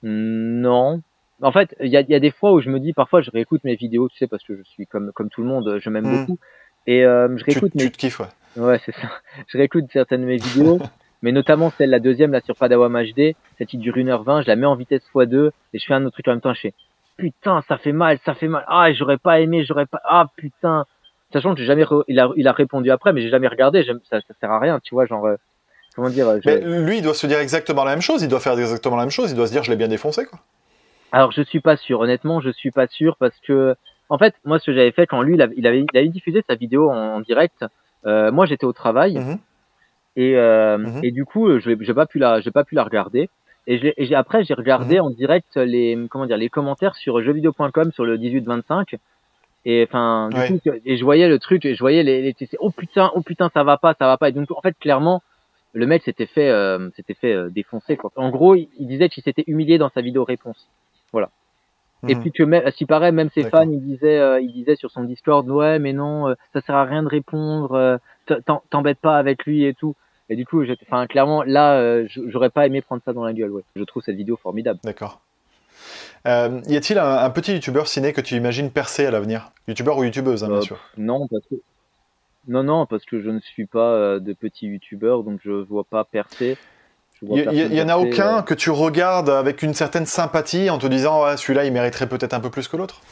Non. En fait, il y a des fois où je me dis, parfois, je réécoute mes vidéos, tu sais, parce que je suis comme tout le monde, je m'aime Hmm. beaucoup. Et je réécoute Tu mes. te kiffes, ouais. Ouais, c'est ça. Je réécoute certaines de mes vidéos, mais notamment celle, la deuxième, là, sur Padawam HD. Celle qui dure 1h20, je la mets en vitesse x2 et je fais un autre truc en même temps. Je fais, putain, ça fait mal, ça fait mal. Ah, j'aurais pas aimé, j'aurais pas. Ah, putain. Sachant que j'ai jamais. Il a répondu après, mais j'ai jamais regardé. Ça sert à rien, tu vois, genre. Comment dire Mais lui, il doit se dire exactement la même chose, il doit faire exactement la même chose, il doit se dire, je l'ai bien défoncé, quoi. Alors, je suis pas sûr. Honnêtement, je suis pas sûr parce que, en fait, moi, ce que j'avais fait quand lui, il avait diffusé sa vidéo en direct. Moi, j'étais au travail. Mhm, Et mhm, du coup, je n'ai pas pu la regarder. Après, j'ai regardé en direct les commentaires sur jeuxvideo.com sur le 18-25. Et enfin, du coup, et je voyais le truc, et je voyais oh putain, ça va pas. Et donc, en fait, clairement, le mec s'était fait défoncer, quoi. En gros, il disait qu'il s'était humilié dans sa vidéo réponse. Voilà. Et puis que même, à ce qui paraît, même ses fans, il disait sur son Discord, ouais, mais non, ça sert à rien de répondre, t'embête pas avec lui et tout. Et du coup, clairement, là, j'aurais pas aimé prendre ça dans la gueule, ouais. Je trouve cette vidéo formidable. D'accord. Y a-t-il un petit youtubeur ciné que tu imagines percer à l'avenir? Youtubeur ou youtubeuse, bien sûr. Non, parce que je ne suis pas de petit youtubeur, donc je vois pas percer. Il y en a aucun que tu regardes avec une certaine sympathie en te disant ouais, celui-là il mériterait peut-être un peu plus que l'autre?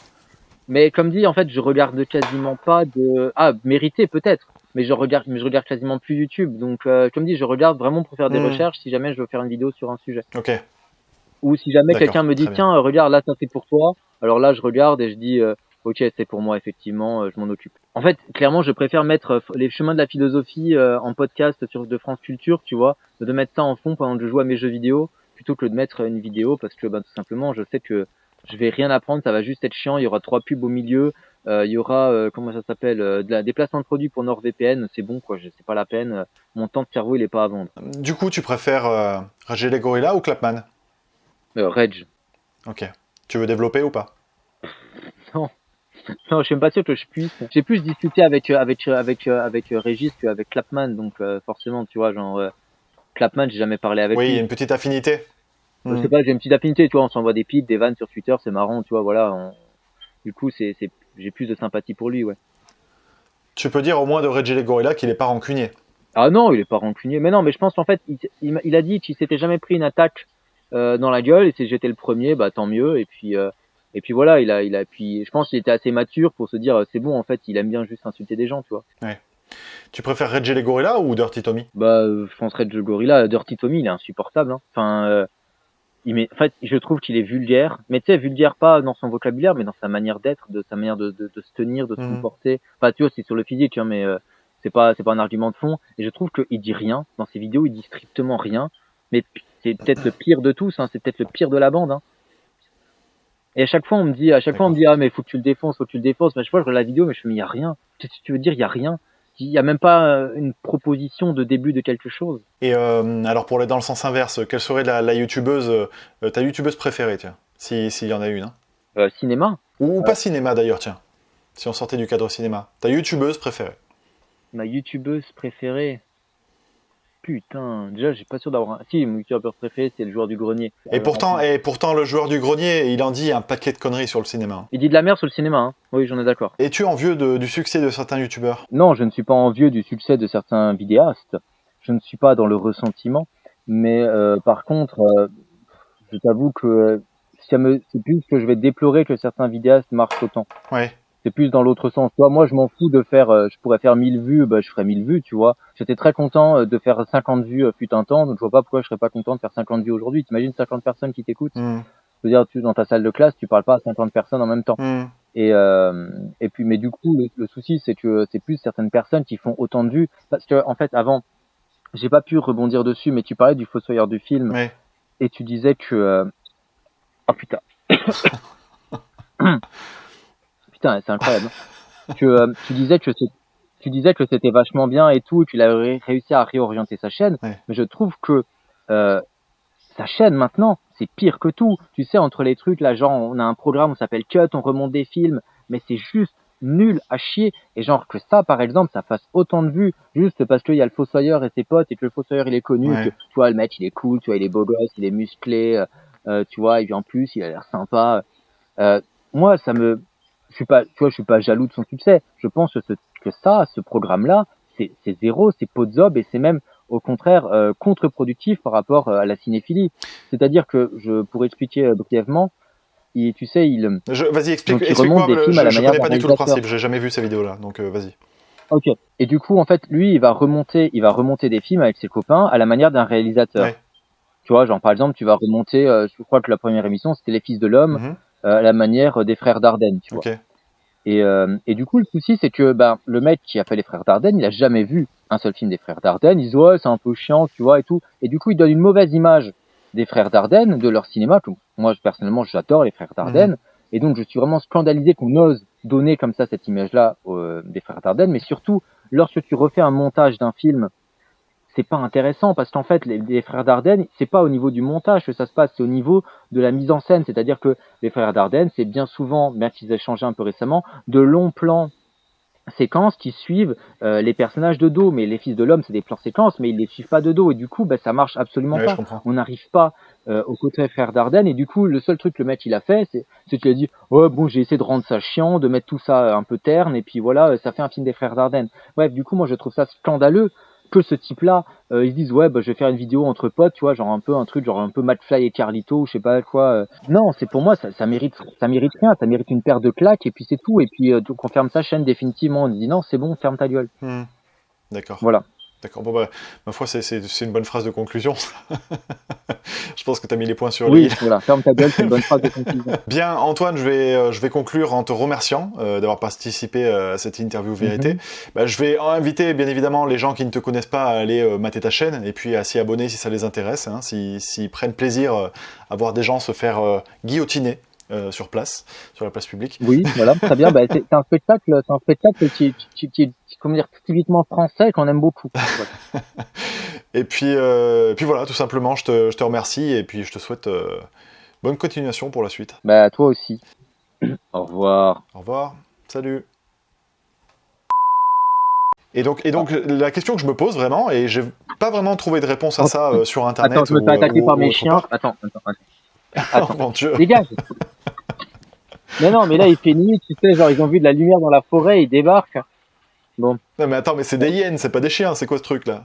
Mais comme dit, en fait, je regarde quasiment pas de... Ah, mériter peut-être, mais je regarde quasiment plus YouTube. Donc, comme dit, je regarde vraiment pour faire des recherches si jamais je veux faire une vidéo sur un sujet. Ok. Ou si jamais quelqu'un me dit, tiens, regarde, là, ça c'est pour toi. Alors là, je regarde et je dis, ok, c'est pour moi, effectivement, je m'en occupe. En fait, clairement, je préfère mettre les chemins de la philosophie en podcast de France Culture, tu vois, de mettre ça en fond pendant que je joue à mes jeux vidéo, plutôt que de mettre une vidéo, parce que tout simplement, je sais que je vais rien apprendre, ça va juste être chiant, il y aura 3 pubs au milieu, il y aura, comment ça s'appelle, des placements de produits pour NordVPN, c'est bon, quoi, c'est pas la peine, mon temps de cerveau, il est pas à vendre. Du coup, tu préfères Rage les Gorillas ou Clapman? Rage. Ok. Tu veux développer ou pas? Non, je suis même pas sûr que je puisse. J'ai plus discuté avec Régis qu'avec Clapman, donc forcément, tu vois, genre Clapman, j'ai jamais parlé avec lui. Oui, il y a une petite affinité. Je sais pas, j'ai une petite affinité, tu vois, on s'envoie des pics, des vannes sur Twitter, c'est marrant, tu vois, voilà. Du coup, j'ai plus de sympathie pour lui, ouais. Tu peux dire au moins de Rage les Gorillas qu'il est pas rancunier. Ah non, il est pas rancunier. Mais non, mais je pense qu'en fait, il a dit qu'il s'était jamais pris une attaque dans la gueule, et si j'étais le premier, bah tant mieux. Et puis voilà, puis je pense qu'il était assez mature pour se dire c'est bon, en fait, il aime bien juste insulter des gens, tu vois. Ouais. Tu préfères Rage les Gorillas ou Dirty Tommy? Bah, je pense Rage the Gorilla. Dirty Tommy, il est insupportable, hein. Enfin, en fait, je trouve qu'il est vulgaire, mais tu sais, vulgaire pas dans son vocabulaire, mais dans sa manière d'être, de sa manière de se tenir, de se comporter. Enfin, tu vois, c'est sur le physique, hein, mais c'est pas un argument de fond. Et je trouve qu'il dit rien dans ses vidéos, il dit strictement rien. Mais c'est peut-être le pire de tous, hein, c'est peut-être le pire de la bande, hein. Et à chaque fois, on me dit, ah, mais faut que tu le défonces. Mais à chaque fois, je regarde la vidéo, mais je me dis, il y a rien. Qu'est-ce que tu veux dire, il y a rien? Il y a même pas une proposition de début de quelque chose. Et alors, pour aller dans le sens inverse, quelle serait ta youtubeuse préférée, tiens, s'il y en a une, hein? Cinéma? Ou pas cinéma, d'ailleurs, tiens. Si on sortait du cadre cinéma. Ta youtubeuse préférée? Ma youtubeuse préférée? Putain, déjà, j'ai pas sûr d'avoir un... Si, mon youtubeur préféré, c'est le joueur du grenier. Et pourtant, le joueur du grenier, il en dit un paquet de conneries sur le cinéma. Il dit de la merde sur le cinéma, hein. Oui, j'en ai d'accord. Es-tu envieux du succès de certains youtubeurs? Non, je ne suis pas envieux du succès de certains vidéastes. Je ne suis pas dans le ressentiment. Mais par contre, je t'avoue que c'est plus que je vais déplorer que certains vidéastes marchent autant. Ouais. C'est plus dans l'autre sens. Toi, moi, je m'en fous de faire, je pourrais faire 1000 vues, bah, je ferais 1000 vues, tu vois. J'étais très content de faire 50 vues fut un temps, donc je vois pas pourquoi je serais pas content de faire 50 vues aujourd'hui. T'imagines 50 personnes qui t'écoutent? Je veux dire, dans ta salle de classe, tu parles pas à 50 personnes en même temps. Et puis, mais du coup, le souci, c'est que c'est plus certaines personnes qui font autant de vues. Parce que, en fait, avant, j'ai pas pu rebondir dessus, mais tu parlais du Fossoyeur du film. Ouais. Et tu disais que, oh putain. Putain, c'est incroyable. Tu disais que c'était vachement bien et tout, qu'il avait réussi à réorienter sa chaîne, ouais. Mais je trouve que sa chaîne maintenant, c'est pire que tout. Tu sais, entre les trucs, là, genre, on a un programme qui s'appelle Cut, on remonte des films, mais c'est juste nul à chier. Et genre que ça, par exemple, ça fasse autant de vues, juste parce qu'il y a le Fossoyeur et ses potes, et que le Fossoyeur, il est connu, ouais. que, tu vois, le mec, il est cool, tu vois, il est beau gosse, il est musclé, tu vois, et puis en plus, il a l'air sympa. Moi, je suis pas jaloux de son succès. Je pense que ce programme-là, c'est zéro, c'est pot de zob et c'est même au contraire contre-productif par rapport à la cinéphilie. C'est-à-dire que pour expliquer brièvement, vas-y, explique-moi. Je connais pas du tout le principe. J'ai jamais vu ces vidéos-là, donc vas-y. Ok. Et du coup, en fait, lui, il va remonter des films avec ses copains à la manière d'un réalisateur. Ouais. Tu vois, genre par exemple, tu vas remonter. Je crois que la première émission, c'était Les Fils de l'Homme. À la manière des frères Dardenne, tu vois. Okay. Et du coup, le souci, c'est que le mec qui a fait les frères Dardenne, il a jamais vu un seul film des frères Dardenne. Il se dit, ouais, c'est un peu chiant, tu vois, et tout. Et du coup, il donne une mauvaise image des frères Dardenne, de leur cinéma. Moi, personnellement, j'adore les frères Dardenne. Et donc, je suis vraiment scandalisé qu'on ose donner comme ça cette image-là des frères Dardenne. Mais surtout, lorsque tu refais un montage d'un film, c'est pas intéressant parce qu'en fait, les frères Dardenne, c'est pas au niveau du montage que ça se passe, c'est au niveau de la mise en scène. C'est-à-dire que les frères Dardenne, c'est bien souvent, bien qu'ils aient changé un peu récemment, de longs plans séquences qui suivent les personnages de dos, mais les fils de l'homme c'est des plans séquences, mais ils les suivent pas de dos et du coup ça marche absolument pas. On n'arrive pas au côté frère Dardenne et du coup le seul truc que le mec il a fait c'est qu'il a dit ouais bon j'ai essayé de rendre ça chiant, de mettre tout ça un peu terne et puis voilà ça fait un film des frères Dardenne. Bref du coup moi je trouve ça scandaleux que ce type-là, ils se disent ouais je vais faire une vidéo entre potes, tu vois, genre un peu McFly et Carlito, je sais pas quoi. Non, c'est pour moi ça mérite rien, ça mérite une paire de claques et puis c'est tout. Et puis donc on ferme sa chaîne définitivement, on dit non c'est bon, ferme ta gueule. D'accord. Voilà. D'accord, bon ma foi c'est une bonne phrase de conclusion. Je pense que tu as mis les points sur les i. Oui, voilà, ferme ta gueule, c'est une bonne phrase de conclusion. Bien, Antoine, je vais conclure en te remerciant d'avoir participé à cette interview vérité. Je vais inviter bien évidemment les gens qui ne te connaissent pas à aller mater ta chaîne et puis à s'y abonner si ça les intéresse, hein, s'ils prennent plaisir à voir des gens se faire guillotiner. Sur place, sur la place publique. Oui, voilà, très bien. C'est un spectacle qui est comment dire, typiquement français qu'on aime beaucoup. Ouais. Et puis voilà, tout simplement, je te remercie et puis je te souhaite bonne continuation pour la suite. Toi aussi. Au revoir. Au revoir. Salut. Et donc la question que je me pose vraiment, et j'ai pas vraiment trouvé de réponse à ça sur internet. Attends, je me fais attaquer par mes chiens. Attends. Oh mon Dieu. Dégage. Non, mais là, il fait nuit, tu sais, genre, ils ont vu de la lumière dans la forêt, ils débarquent. Bon. Non, mais attends, mais c'est des hyènes, c'est pas des chiens, c'est quoi ce truc-là?